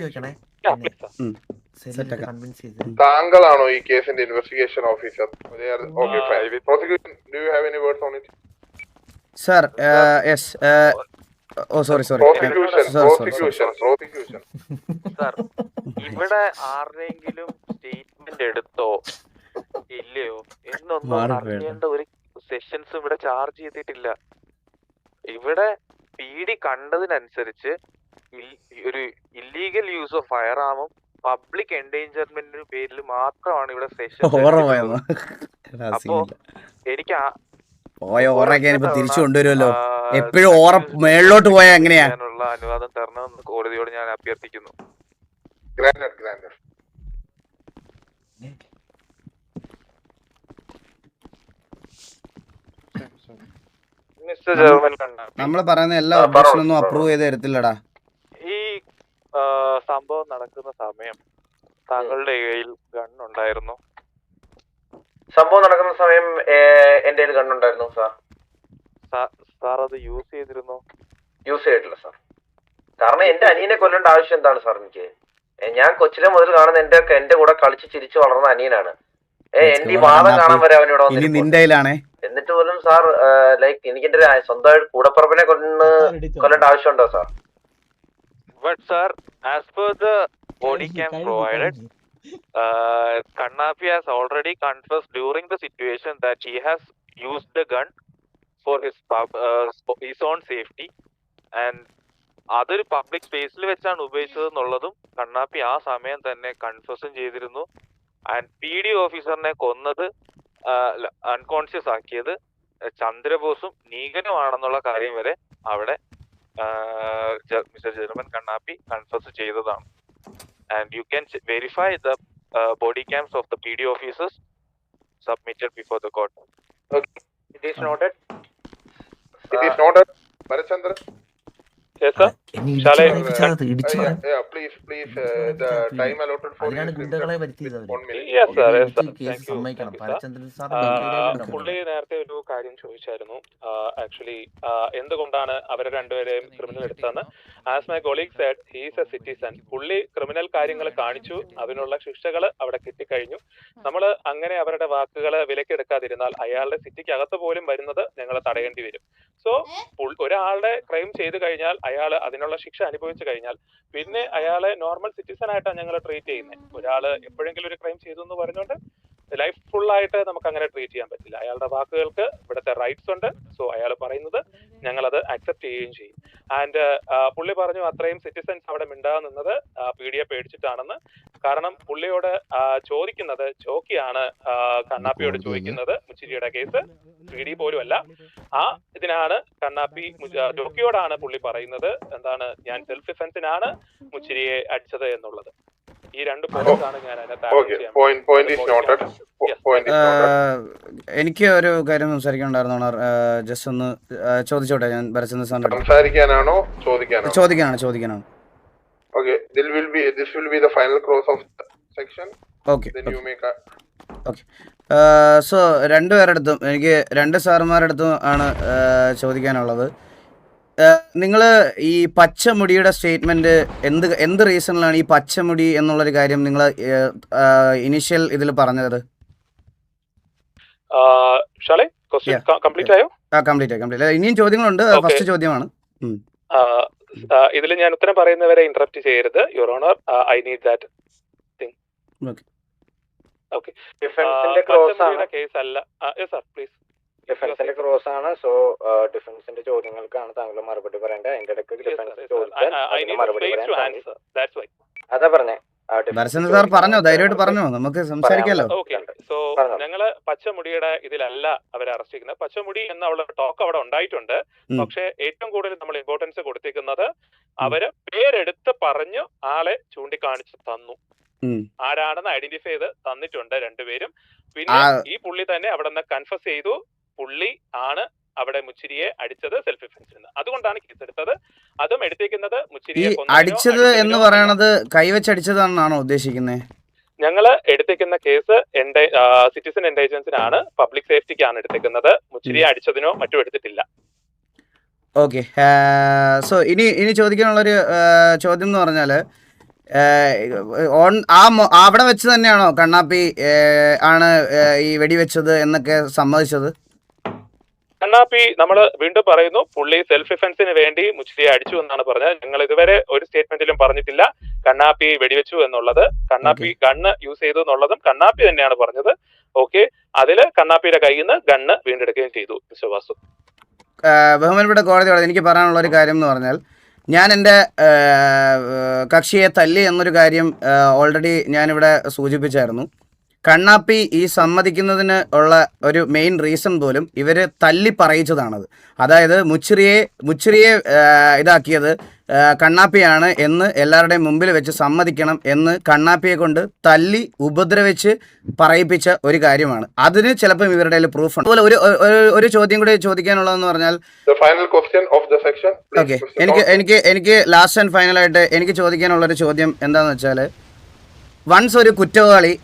[SPEAKER 6] താങ്കളാണോ ഈ കേസിന്റെ investigation officer? Okay, fine. Prosecution, do you have any words on it?
[SPEAKER 3] Sir, yes. Sorry.
[SPEAKER 6] Prosecution.
[SPEAKER 7] Sir, ഇവിടെ ആരുടെയെങ്കിലും statement എടുത്തോ ഇല്ലയോ എന്നൊന്നും അറിയേണ്ട ഒരു sessions ഇവിടെ ചാർജ് ചെയ്തിട്ടില്ല. ഇവിടെ പി ഡി കണ്ടതിനനുസരിച്ച് ഒരു ഇല്ലീഗൽ യൂസ് ഓഫ് ഫയർ ആമും പബ്ലിക് എൻഡേഞ്ചർമെന്റിന്റെ പേരിൽ മാത്രമാണ് ഇവിടെ സെഷൻ. അപ്പോ എനിക്ക്
[SPEAKER 3] തിരിച്ചു കൊണ്ടുവരുമല്ലോ, എപ്പോഴും ഓറ മേളിലോട്ട് പോയാ എങ്ങനെയാ
[SPEAKER 7] അനുവാദം തരണമെന്ന് കോടതിയോട് ഞാൻ അഭ്യർത്ഥിക്കുന്നു.
[SPEAKER 3] നമ്മൾ പറയുന്ന എല്ലാ ഒബ്ജക്ഷനൊന്നും അപ്രൂവ് ചെയ്ത് തരത്തില്ലടാ.
[SPEAKER 7] ഈ സംഭവം നടക്കുന്ന സമയം താങ്കളുടെ കയ്യിൽ ഗൺ ഉണ്ടായിരുന്നു? സംഭവം നടക്കുന്ന സമയം എന്റെ കയ്യിൽ കണ്ണുണ്ടായിരുന്നു സാർ.
[SPEAKER 2] സാർ അത് യൂസ് ചെയ്തിരുന്നോ?
[SPEAKER 7] യൂസ് ചെയ്തിട്ടില്ല സാർ. കാരണം എന്റെ അനിയനെ കൊല്ലേണ്ട ആവശ്യം എന്താണ് സാർ? എനിക്ക് ഞാൻ കൊച്ചിലെ മുതൽ കാണുന്ന എന്റെ കൂടെ കളിച്ച് ചിരിച്ചു വളർന്ന അനിയനാണ്. എന്റെ ഈ വാദം കാണാൻ വരെ അവനിവിടെ
[SPEAKER 3] നിന്റെയിലാണേ.
[SPEAKER 7] എന്നിട്ട് പോലും സാർ ലൈക്ക് എനിക്ക് എന്റെ സ്വന്തമായിട്ട് കൂടപ്പറപ്പിനെ കൊല്ലേണ്ട ആവശ്യമുണ്ടോ sir?
[SPEAKER 2] But sir, as per the body cam provided, Kannapi has already confessed during the situation that he has used the gun for his own safety, and അതൊരു പബ്ലിക് സ്പേസിൽ വെച്ചാണ് ഉപയോഗിച്ചത് എന്നുള്ളതും കണ്ണാപ്പി ആ സമയം തന്നെ കൺഫെഷൻ ചെയ്തിരുന്നു. ആൻഡ് PD ഓഫീസറിനെ കൊന്നത് അൺകോൺഷ്യസ് ആക്കിയത് ചന്ദ്രബോസും നീഗനുമാണെന്നുള്ള കാര്യം വരെ അവിടെ മിസ്റ്റർ ജെർമൻ കണ്ണാപ്പി കൺഫസ് ചെയ്തതാണ്. And you can verify the body CAMS of the PD officers submitted before the court.
[SPEAKER 7] It is noted.
[SPEAKER 6] Bharachandran.
[SPEAKER 2] Yes sir.
[SPEAKER 6] Please, the time allotted for
[SPEAKER 2] Yes sir, yes sir. Thank you. പുള്ളി നേരത്തെ ഒരു കാര്യം ചോദിച്ചായിരുന്നു. Actually എന്തുകൊണ്ടാണ് അവരെ രണ്ടുപേരെയും criminal എടുത്തതെന്ന്. As my colleague said, he is a citizen. പുള്ളി ക്രിമിനൽ കാര്യങ്ങൾ കാണിച്ചു, അതിനുള്ള ശിക്ഷകൾ അവിടെ കിട്ടിക്കഴിഞ്ഞു. നമ്മൾ അങ്ങനെ അവരുടെ വാക്കുകൾ വിലക്കെടുക്കാതിരുന്നാൽ അയാളുടെ സിറ്റിക്ക് അകത്ത് പോലും വരുന്നത് ഞങ്ങൾ തടയേണ്ടി വരും. സോ ഒരാളുടെ ക്രൈം ചെയ്തു കഴിഞ്ഞാൽ അയാൾ അതിനുള്ള ശിക്ഷ അനുഭവിച്ചു കഴിഞ്ഞാൽ പിന്നെ അയാളെ നോർമൽ സിറ്റിസൺ ആയിട്ടാണ് ഞങ്ങൾ ട്രീറ്റ് ചെയ്യുന്നത്. ഒരാൾ എപ്പോഴെങ്കിലും ഒരു ക്രൈം ചെയ്തു എന്ന് പറഞ്ഞുകൊണ്ട് ലൈഫ് ഫുൾ ആയിട്ട് നമുക്ക് അങ്ങനെ ട്രീറ്റ് ചെയ്യാൻ പറ്റില്ല. അയാളുടെ വാക്കുകൾക്ക് ഇവിടുത്തെ റൈറ്റ്സ് ഉണ്ട്. സോ അയാൾ പറയുന്നത് ഞങ്ങളത് അക്സെപ്റ്റ് ചെയ്യുകയും ചെയ്യും. ആൻഡ് പുള്ളി പറഞ്ഞു അത്രയും സിറ്റിസൺസ് അവിടെ മിണ്ടാതെ നിന്നത് പീഡിയെ പേടിച്ചിട്ടാണെന്ന്. കാരണം പുള്ളിയോട് ചോദിക്കുന്നത് ജോക്കിയാണ്, കണ്ണാപ്പിയോട് ചോദിക്കുന്നത് മുച്ചിരിയുടെ കേസ് PD പോലും അല്ല. ഇതിനാണ് കണ്ണാപ്പി ജോക്കിയോടാണ് പുള്ളി പറയുന്നത് എന്താണ്, ഞാൻ സെൽഫ് ഡിഫെൻസിനാണ് മുച്ചിരിയെ അടിച്ചത് എന്നുള്ളത്. ഈ രണ്ട് പോയിന്റാണ് ഞാൻ
[SPEAKER 3] എനിക്ക് ഒരു കാര്യം സംസാരിക്കാനുണ്ടായിരുന്നു. ജസ്റ്റ് ഒന്ന് ചോദിച്ചോട്ടെ, ഞാൻ ഭരചന്ദ്രൻ സാറിന്റെ
[SPEAKER 6] സംസാരിക്കാനാണോ
[SPEAKER 3] ചോദിക്കാനാണ്.
[SPEAKER 6] Okay, this will be the final close of the section.
[SPEAKER 3] Okay.
[SPEAKER 6] Then you make a.
[SPEAKER 3] Okay. So രണ്ടുപേരടുത്തും എനിക്ക് രണ്ട് സാറുമാരടുത്തും ആണ് ചോദിക്കാനുള്ളത്. നിങ്ങൾ ഈ പച്ചമുടിയുടെ സ്റ്റേറ്റ്മെന്റ് എന്ത് റീസണിലാണ് ഈ പച്ചമുടി എന്നുള്ളൊരു കാര്യം നിങ്ങൾ ഇനിഷ്യൽ ഇതിൽ പറഞ്ഞത്?
[SPEAKER 2] കംപ്ലീറ്റ് ആയോ?
[SPEAKER 3] കംപ്ലീറ്റ്. ഇനിയും ചോദ്യങ്ങളുണ്ട്. ഫസ്റ്റ് ചോദ്യമാണ്.
[SPEAKER 2] ഇതിൽ ഞാൻ ഉത്തരം പറയുന്നവരെ ഇന്ററപ്റ്റ് ചെയ്യരുത് your honour. I need that thing. Okay.
[SPEAKER 7] ഡിഫൻസിന്റെ ക്രോസ് ആണ്
[SPEAKER 2] കേസ് അല്ല. Yes sir please.
[SPEAKER 7] ഡിഫൻസിന്റെ ക്രോസ് ആണ്. സോ ഡിഫൻസിന്റെ ചോദ്യങ്ങൾക്കാണ് താങ്കൾ മറുപടി പറയേണ്ടത്. അതിന്റെ ഇടയ്ക്ക് ഡിഫൻസ് ചോദിച്ചാൽ മറുപടി പറയാൻ. അതാ പറഞ്ഞേ.
[SPEAKER 3] ഭരചന്ദ്രൻ സാർ പറഞ്ഞോ, ധൈര്യമായിട്ട് പറഞ്ഞോ, നമുക്ക് സംസാരിക്കാലോ.
[SPEAKER 2] ഓക്കെ. സോ ഞങ്ങള് പച്ചമുടിയുടെ ഇതിലല്ല അവരെ അറസ്റ്റ് ചെയ്യുന്നത്. പച്ചമുടി എന്നുള്ള ടോക്ക് അവിടെ ഉണ്ടായിട്ടുണ്ട്. പക്ഷെ ഏറ്റവും കൂടുതൽ നമ്മൾ ഇമ്പോർട്ടൻസ് കൊടുത്തിരിക്കുന്നത് അവര് പേരെടുത്ത് പറഞ്ഞു ആളെ ചൂണ്ടിക്കാണിച്ച് തന്നു. ആരാണെന്ന് ഐഡന്റിഫൈ ചെയ്ത് തന്നിട്ടുണ്ട് രണ്ടുപേരും. പിന്നെ ഈ പുള്ളി തന്നെ അവിടെ നിന്ന് കൺഫസ് ചെയ്തു പുള്ളി ആണ് അവിടെ മുച്ചിരിയെ അടിച്ചത് സെൽഫ് ഡിഫൻസിന്. അതുകൊണ്ടാണ് കേസ് എടുത്തത്. അതും എടുത്തേക്കുന്നത് മുച്ചിരിയെ
[SPEAKER 3] അടിച്ചത് എന്ന് പറയണത് കൈവച്ചടിച്ചതാണെന്നാണോ ഉദ്ദേശിക്കുന്നത്?
[SPEAKER 2] ഞങ്ങള് എടുത്തേക്കുന്ന കേസ് സിറ്റിസൺ എൻഡേജൻസിനാണ്, പബ്ലിക് സേഫ്റ്റിക്കാണ് എടുത്തേക്കുന്നത്. മുച്ചിരിയെ അടിച്ചതിനോ മറ്റോ എടുത്തിട്ടില്ല.
[SPEAKER 3] ഓക്കെ. സോ ഇനി ചോദിക്കാനുള്ളൊരു ചോദ്യം എന്ന് പറഞ്ഞാൽ അവിടെ വെച്ച് തന്നെയാണോ കണ്ണാപ്പി ആണ് ഈ വെടിവെച്ചത് എന്നൊക്കെ സമ്മതിച്ചത്?
[SPEAKER 2] കണ്ണാപ്പി നമ്മൾ വീണ്ടും പറയുന്നു പുള്ളി സെൽഫ് ഡിഫൻസിന് വേണ്ടി മുച്ചിരിയെ അടിച്ചു എന്നാണ് പറഞ്ഞത്. ഞങ്ങൾ ഇതുവരെ ഒരു സ്റ്റേറ്റ്മെന്റിലും പറഞ്ഞിട്ടില്ല കണ്ണാപ്പി വെടിവെച്ചു എന്നുള്ളത്. കണ്ണാപ്പി ഗണ്ണ് യൂസ് ചെയ്തു എന്നുള്ളതും കണ്ണാപ്പി തന്നെയാണ് പറഞ്ഞത്. ഓക്കെ. അതില് കണ്ണാപ്പിയുടെ കയ്യിൽ നിന്ന് ഗണ്ണ് വീണ്ടെടുക്കുകയും ചെയ്തു. മിസ്റ്റർ വാസു,
[SPEAKER 3] ബഹുമാനപ്പെട്ട കോടതിയോട് എനിക്ക് പറയാനുള്ള ഒരു കാര്യം എന്ന് പറഞ്ഞാൽ, ഞാൻ എൻ്റെ കക്ഷിയെ തല്ലി എന്നൊരു കാര്യം ഓൾറെഡി ഞാനിവിടെ സൂചിപ്പിച്ചായിരുന്നു. കണ്ണാപ്പി ഈ സമ്മതിക്കുന്നതിന് ഉള്ള ഒരു മെയിൻ റീസൺ പോലും ഇവർ തല്ലി പറയിച്ചതാണത്. അതായത് മുച്ചിറിയെ ഇതാക്കിയത് കണ്ണാപ്പിയാണ് എന്ന് എല്ലാവരുടെയും മുമ്പിൽ വെച്ച് സമ്മതിക്കണം എന്ന് കണ്ണാപ്പിയെ കൊണ്ട് തല്ലി ഉപദ്രവിച്ച് പറയിപ്പിച്ച ഒരു കാര്യമാണ്. അതിന് ചിലപ്പോൾ ഇവരുടെ പ്രൂഫ് ഉണ്ട്. അതുപോലെ ഒരു ചോദ്യം കൂടി ചോദിക്കാനുള്ളതെന്ന് പറഞ്ഞാൽ, ഓക്കെ, എനിക്ക് ലാസ്റ്റ് ആൻഡ് ഫൈനലായിട്ട് എനിക്ക് ചോദിക്കാനുള്ളൊരു ചോദ്യം എന്താണെന്ന് വെച്ചാൽ, വൺസ് ഒരു കുറ്റവാളി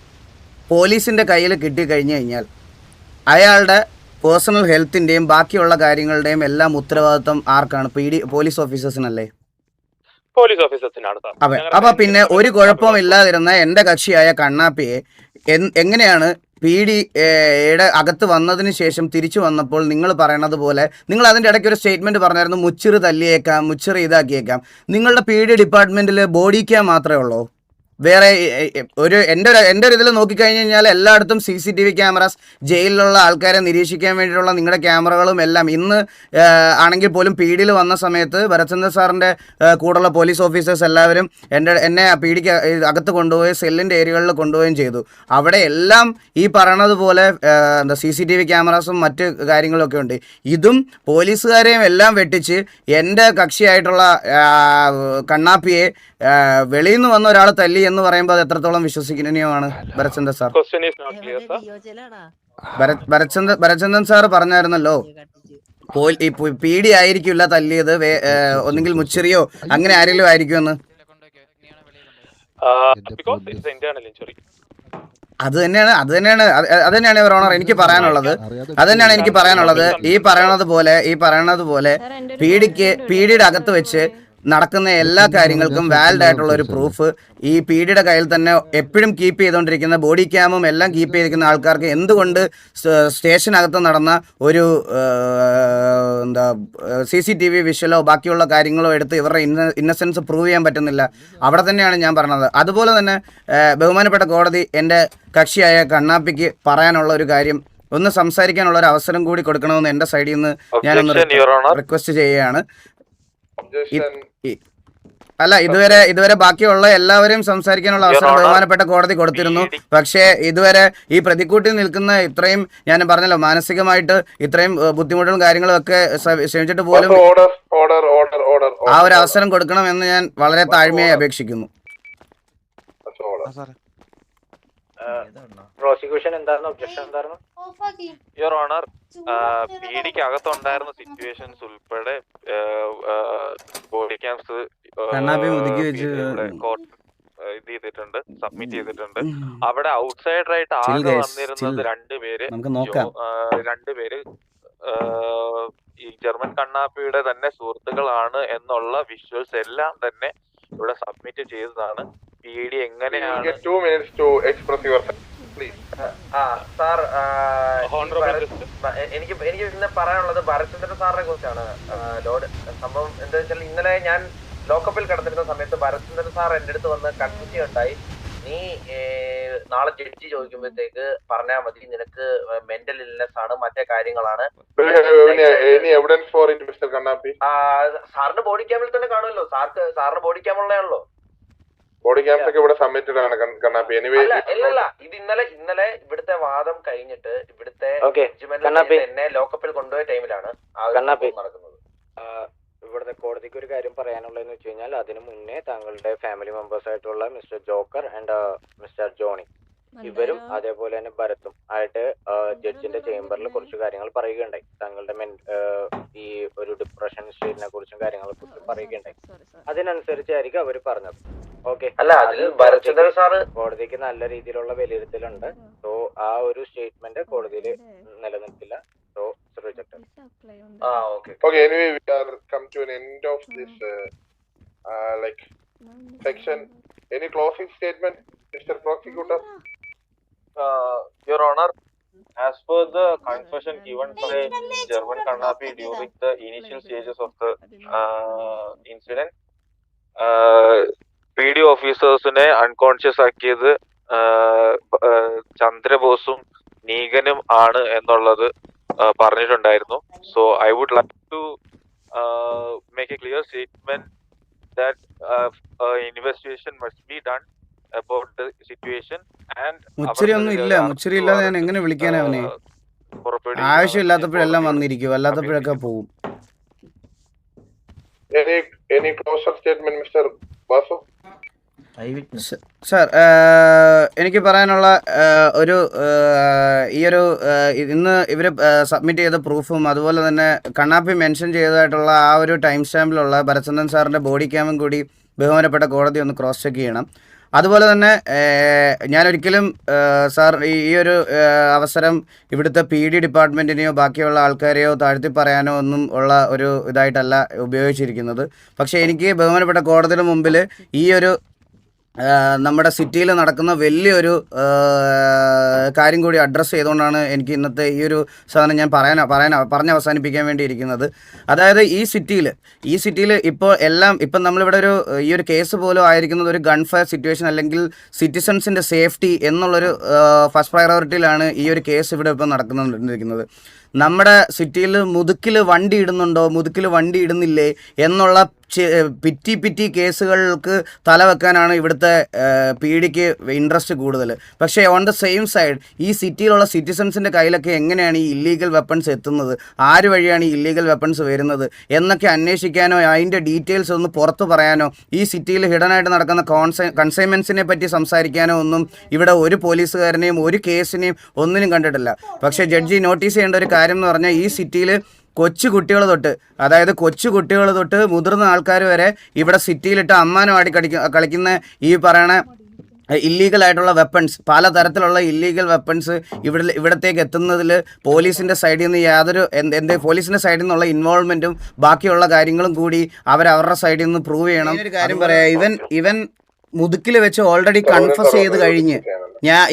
[SPEAKER 3] പോലീസിൻ്റെ കയ്യിൽ കിട്ടിക്കഴിഞ്ഞു കഴിഞ്ഞാൽ അയാളുടെ പേഴ്സണൽ ഹെൽത്തിൻ്റെയും ബാക്കിയുള്ള കാര്യങ്ങളുടെയും എല്ലാം ഉത്തരവാദിത്വം ആർക്കാണ്? പോലീസ് ഓഫീസേഴ്സിനല്ലേ?
[SPEAKER 5] പോലീസ് ഓഫീസേഴ്സിനാണ് സാർ.
[SPEAKER 3] അതെ. അപ്പൊ പിന്നെ ഒരു കുഴപ്പവും ഇല്ലാതിരുന്ന എൻ്റെ കക്ഷിയായ കണ്ണാപ്പിയെ എങ്ങനെയാണ് യുടെ അകത്ത് വന്നതിന് ശേഷം തിരിച്ചു വന്നപ്പോൾ നിങ്ങൾ പറയണത് പോലെ, നിങ്ങൾ അതിൻ്റെ ഇടയ്ക്ക് ഒരു സ്റ്റേറ്റ്മെന്റ് പറഞ്ഞായിരുന്നു, മുച്ചിറ് തല്ലിയേക്കാം, മുച്ചിറ് ഇതാക്കിയേക്കാം. നിങ്ങളുടെ ഡിപ്പാർട്ട്മെന്റിൽ ബോഡി ക്യാം മാത്രമേ ഉള്ളൂ? വേറെ എൻ്റെ ഒരു ഇതിൽ നോക്കിക്കഴിഞ്ഞ് കഴിഞ്ഞാൽ എല്ലായിടത്തും CCTV ക്യാമറാസ്, ജയിലിലുള്ള ആൾക്കാരെ നിരീക്ഷിക്കാൻ വേണ്ടിയിട്ടുള്ള നിങ്ങളുടെ ക്യാമറകളും എല്ലാം ഇന്ന് ആണെങ്കിൽ പോലും PDയിൽ വന്ന സമയത്ത് ഭരത്ചന്ദ്ര സാറിൻ്റെ കൂടെയുള്ള പോലീസ് ഓഫീസേഴ്സ് എല്ലാവരും എന്നെ PDക്ക് അകത്ത് കൊണ്ടുപോയി സെല്ലിൻ്റെ ഏരിയകളിൽ കൊണ്ടുപോവുകയും ചെയ്തു. അവിടെ എല്ലാം ഈ പറയണത് പോലെ CCTV ക്യാമറാസും മറ്റ് കാര്യങ്ങളൊക്കെ ഉണ്ട്. ഇതും പോലീസുകാരെയും എല്ലാം വെട്ടിച്ച് എൻ്റെ കക്ഷിയായിട്ടുള്ള കണ്ണാപ്പിയെ വെളിയിൽ നിന്ന് വന്ന ഒരാൾ തല്ലി എന്ന് പറയുമ്പോൾ അത് എത്രത്തോളം വിശ്വസനീയമാണ് ഭരത്ചന്ദ്രൻ സാർ? ഭരത്ചന്ദ്രൻ സാർ പറഞ്ഞായിരുന്നല്ലോ, PD ആയിരിക്കില്ല തല്ലിയത്, ഒന്നെങ്കിൽ മുച്ചിറിയോ അങ്ങനെ ആരെങ്കിലും ആയിരിക്കുമെന്ന്. അത് തന്നെയാണ് യുവർ ഓണർ എനിക്ക് പറയാനുള്ളത്. ഈ പറയണത് പോലെ PDയുടെ അകത്ത് വെച്ച് നടക്കുന്ന എല്ലാ കാര്യങ്ങൾക്കും വാലിഡ് ആയിട്ടുള്ള ഒരു പ്രൂഫ് ഈ PDയുടെ കയ്യിൽ തന്നെ എപ്പോഴും കീപ്പ് ചെയ്തുകൊണ്ടിരിക്കുന്ന, ബോഡി ക്യാമും എല്ലാം കീപ്പ് ചെയ്തിരിക്കുന്ന ആൾക്കാർക്ക് എന്തുകൊണ്ട് സ്റ്റേഷനകത്ത് നടന്ന ഒരു CCTV വിഷ്വലോ ബാക്കിയുള്ള കാര്യങ്ങളോ എടുത്ത് ഇവരുടെ ഇന്നസെൻസ് പ്രൂവ് ചെയ്യാൻ പറ്റുന്നില്ല? അവിടെ തന്നെയാണ് ഞാൻ പറഞ്ഞത്. അതുപോലെ തന്നെ ബഹുമാനപ്പെട്ട കോടതി എൻ്റെ കക്ഷിയായ കണ്ണാപ്പിക്ക് പറയാനുള്ള ഒരു കാര്യം, ഒന്ന് സംസാരിക്കാനുള്ള ഒരു അവസരം കൂടി കൊടുക്കണമെന്ന് എൻ്റെ സൈഡിൽ നിന്ന് ഞാനൊന്ന് റിക്വസ്റ്റ് ചെയ്യുകയാണ്. അല്ല, ഇതുവരെ ബാക്കിയുള്ള എല്ലാവരും സംസാരിക്കാനുള്ള അവസരം ബഹുമാനപ്പെട്ട കോടതി കൊടുത്തിരുന്നു. പക്ഷേ ഇതുവരെ ഈ പ്രതിക്കൂട്ടിൽ നിൽക്കുന്ന ഇത്രയും, ഞാൻ പറഞ്ഞല്ലോ, മാനസികമായിട്ട് ഇത്രയും ബുദ്ധിമുട്ടുകളും കാര്യങ്ങളും ഒക്കെ ശ്രമിച്ചിട്ട് പോലും ആ ഒരു അവസരം കൊടുക്കണമെന്ന് ഞാൻ വളരെ താഴ്മയായി അപേക്ഷിക്കുന്നു.
[SPEAKER 7] പ്രോസിക്യൂഷൻ എന്തായിരുന്നു? ഒബ്ജക്ഷൻ എന്തായിരുന്നു?
[SPEAKER 5] യുവർ ഓണർ, PDക്ക് അകത്തുണ്ടായിരുന്ന സിറ്റുവേഷൻസ് ഉൾപ്പെടെ ബോഡി ക്യാംസ് കോർട്ട് ഇത് ചെയ്തിട്ടുണ്ട്, സബ്മിറ്റ് ചെയ്തിട്ടുണ്ട്. അവിടെ ഔട്ട്സൈഡർ ആയിട്ട് ആകെ വന്നിരുന്നത് രണ്ടുപേര് ഈ ജർമ്മൻ കണ്ണാപ്പിയുടെ തന്നെ സുഹൃത്തുക്കളാണ് എന്നുള്ള വിഷ്വൽസ് എല്ലാം തന്നെ ഇവിടെ സബ്മിറ്റ് ചെയ്തതാണ്. PD എങ്ങനെയാണ്
[SPEAKER 7] സാർ, എനിക്ക് ഇന്ന് പറയാനുള്ളത് ഭരത്ചന്ദ്രൻ സാറിനെ കുറിച്ചാണ്. സംഭവം എന്താ വെച്ചാൽ, ഇന്നലെ ഞാൻ ലോക്കപ്പിൽ കിടന്നിരുന്ന സമയത്ത് ഭരത്ചന്ദ്രൻ സാർ എന്റെ അടുത്ത് വന്ന് കൺഫ്യൂഷൻ ഉണ്ടായി. നീ നാളെ ജഡ്ജി ചോദിക്കുമ്പോഴത്തേക്ക് പറഞ്ഞാൽ മതി, നിനക്ക് മെന്റൽ ഇൽനെസ് ആണ്, മറ്റേ കാര്യങ്ങളാണ്. സാറിന്റെ ബോഡി ക്യാമിൽ തന്നെ കാണുമല്ലോ. സാറിന് ബോഡി ക്യാം ഉള്ളതാണല്ലോ.
[SPEAKER 6] ബോഡി ക്യാംസ് ഒക്കെ ഇവിടെ സബ്മിറ്റഡ് ആണ് കണ്ണാപ്പി.
[SPEAKER 7] ഇല്ല, ഇത് ഇന്നലെ ഇവിടുത്തെ വാദം കഴിഞ്ഞിട്ട് ഇവിടുത്തെ എന്നെ ലോക്കപ്പിൽ കൊണ്ടുപോയ ടൈമിലാണ് നടക്കുന്നത്. ഇവിടുത്തെ കോടതിക്ക് ഒരു കാര്യം പറയാനുള്ളതെന്ന് വെച്ച് കഴിഞ്ഞാൽ, അതിനു മുന്നേ താങ്കളുടെ ഫാമിലി മെമ്പേഴ്സ് ആയിട്ടുള്ള mister Joker and mister Johnny, ഇവരും അതേപോലെ തന്നെ ഭരത്തും ആയിട്ട് ജഡ്ജിന്റെ ചേംബറിൽ കുറച്ച് കാര്യങ്ങൾ പറയുകയുണ്ടായി. താങ്കളുടെ ഈ ഒരു ഡിപ്രഷൻ സ്റ്റേറ്റിനെ കുറിച്ചും കാര്യങ്ങളെ കുറിച്ചും പറയുകയുണ്ടായി. അതിനനുസരിച്ചായിരിക്കും അവർ പറഞ്ഞത്. ഓക്കെ, അല്ല, അതിൽ ഭരത്ചന്ദ്രൻ സാറ് കോടതിക്ക് നല്ല രീതിയിലുള്ള വിലയിരുത്തലുണ്ട്. സോ ആ ഒരു സ്റ്റേറ്റ്മെന്റ് കോടതിയിൽ നിലനിൽക്കില്ല. So rejected.
[SPEAKER 6] Okay, anyway, we are come to an end of this section. Any closing statement, Mr. Prosecutor?
[SPEAKER 5] Your Honor, as per the confession given by German Kannapi during the initial stages of the incident, PD ഓഫീസേഴ്സിനെ unconscious ആക്കിയത് ചന്ദ്രബോസും നീഗനും ആണ് എന്നുള്ളത് പറഞ്ഞിട്ടുണ്ടായിരുന്നു. So I would like to make a clear statement that investigation must be done about the situation and
[SPEAKER 3] മുച്ചിരി ഇല്ലാതെ ഞാൻ എങ്ങനെ വിളിക്കാനാ അവനെ? ആവശ്യമില്ലാത്തപ്പോഴെല്ലാം വന്നിരിക്കും, അല്ലാത്തപ്പോഴൊക്കെ പോവും.
[SPEAKER 6] Any closure statement, Mr. Basu?
[SPEAKER 3] Sir, എനിക്ക് പറയാനുള്ള ഇന്ന് ഇവർ സബ്മിറ്റ് ചെയ്ത പ്രൂഫും അതുപോലെ തന്നെ കണ്ണാപ്പി മെൻഷൻ ചെയ്തതായിട്ടുള്ള ആ ഒരു ടൈം സ്റ്റാമ്പിലുള്ള ഭരത്ചന്ദ്രൻ സാറിൻ്റെ ബോഡി ക്യാമും കൂടി ബഹുമാനപ്പെട്ട കോടതി ഒന്ന് ക്രോസ് ചെക്ക് ചെയ്യണം. അതുപോലെ തന്നെ ഞാനൊരിക്കലും സാർ ഈ ഒരു അവസരം ഇവിടുത്തെ PD ഡിപ്പാർട്ട്മെൻറ്റിനെയോ ബാക്കിയുള്ള ആൾക്കാരെയോ താഴ്ത്തി പറയാനോ ഒന്നും ഉള്ള ഒരു ഇതായിട്ടല്ല ഉപയോഗിച്ചിരിക്കുന്നത്. പക്ഷേ എനിക്ക് ബഹുമാനപ്പെട്ട കോടതിയുടെ മുമ്പിൽ ഈ ഒരു നമ്മുടെ സിറ്റിയിൽ നടക്കുന്ന വലിയൊരു കാര്യം കൂടി അഡ്രസ്സ് ചെയ്തുകൊണ്ടാണ് എനിക്ക് ഇന്നത്തെ ഈ ഒരു സാധനം ഞാൻ പറഞ്ഞ് അവസാനിപ്പിക്കാൻ വേണ്ടി ഇരിക്കുന്നത്. അതായത് ഈ സിറ്റിയിൽ ഇപ്പം നമ്മളിവിടെ ഈ ഒരു കേസ് പോലും ആയിരിക്കുന്നത് ഒരു ഗൺ ഫയർ സിറ്റുവേഷൻ അല്ലെങ്കിൽ സിറ്റിസൺസിൻ്റെ സേഫ്റ്റി എന്നുള്ളൊരു ഫസ്റ്റ് പ്രയോറിറ്റിയിലാണ് ഈ ഒരു കേസ് ഇവിടെ ഇപ്പം നടക്കുന്നുണ്ടിരിക്കുന്നത്. നമ്മുടെ സിറ്റിയിൽ മുതുക്കിൽ വണ്ടി ഇടുന്നുണ്ടോ, മുതുക്കിൽ വണ്ടി ഇടുന്നില്ലേ എന്നുള്ള പിറ്റി കേസുകൾക്ക് തലവെക്കാനാണ് ഇവിടുത്തെ PDക്ക് ഇൻട്രസ്റ്റ് കൂടുതൽ. പക്ഷേ ഓൺ ദ സെയിം സൈഡ് ഈ സിറ്റിയിലുള്ള സിറ്റിസൺസിൻ്റെ കയ്യിലൊക്കെ എങ്ങനെയാണ് ഈ ഇല്ലീഗൽ വെപ്പൺസ് എത്തുന്നത്, ആര് വഴിയാണ് ഈ ഇല്ലീഗൽ വെപ്പൺസ് വരുന്നത് എന്നൊക്കെ അന്വേഷിക്കാനോ അതിൻ്റെ ഡീറ്റെയിൽസ് ഒന്ന് പുറത്തു പറയാനോ ഈ സിറ്റിയിൽ ഹിഡനായിട്ട് നടക്കുന്ന കൺസൈൻമെൻറ്റ്സിനെ പറ്റി സംസാരിക്കാനോ ഒന്നും ഇവിടെ ഒരു പോലീസുകാരനെയും ഒരു കേസിനെയും ഒന്നിനും കണ്ടിട്ടില്ല. പക്ഷേ ജഡ്ജി നോട്ടീസ് ചെയ്യേണ്ട ഒരു കാര്യം എന്ന് പറഞ്ഞാൽ ഈ സിറ്റിയിൽ കൊച്ചു കുട്ടികൾ തൊട്ട് മുതിർന്ന ആൾക്കാർ വരെ ഇവിടെ സിറ്റിയിലിട്ട് അമ്മാനം ആടി കളിക്കുന്ന ഈ പറയണ ഇല്ലീഗലായിട്ടുള്ള വെപ്പൺസ്, പലതരത്തിലുള്ള ഇല്ലീഗൽ വെപ്പൺസ് ഇവിടത്തേക്ക് എത്തുന്നതിൽ പോലീസിൻ്റെ സൈഡിൽ നിന്ന് പോലീസിൻ്റെ സൈഡിൽ നിന്നുള്ള ഇൻവോൾവ്മെൻറ്റും ബാക്കിയുള്ള കാര്യങ്ങളും കൂടി അവരുടെ സൈഡിൽ നിന്ന് പ്രൂവ് ചെയ്യണം. ഒരു കാര്യം പറയാം, ഇവൻ മുതുക്കിൽ വെച്ച് ഓൾറെഡി കൺഫസ് ചെയ്ത് കഴിഞ്ഞ്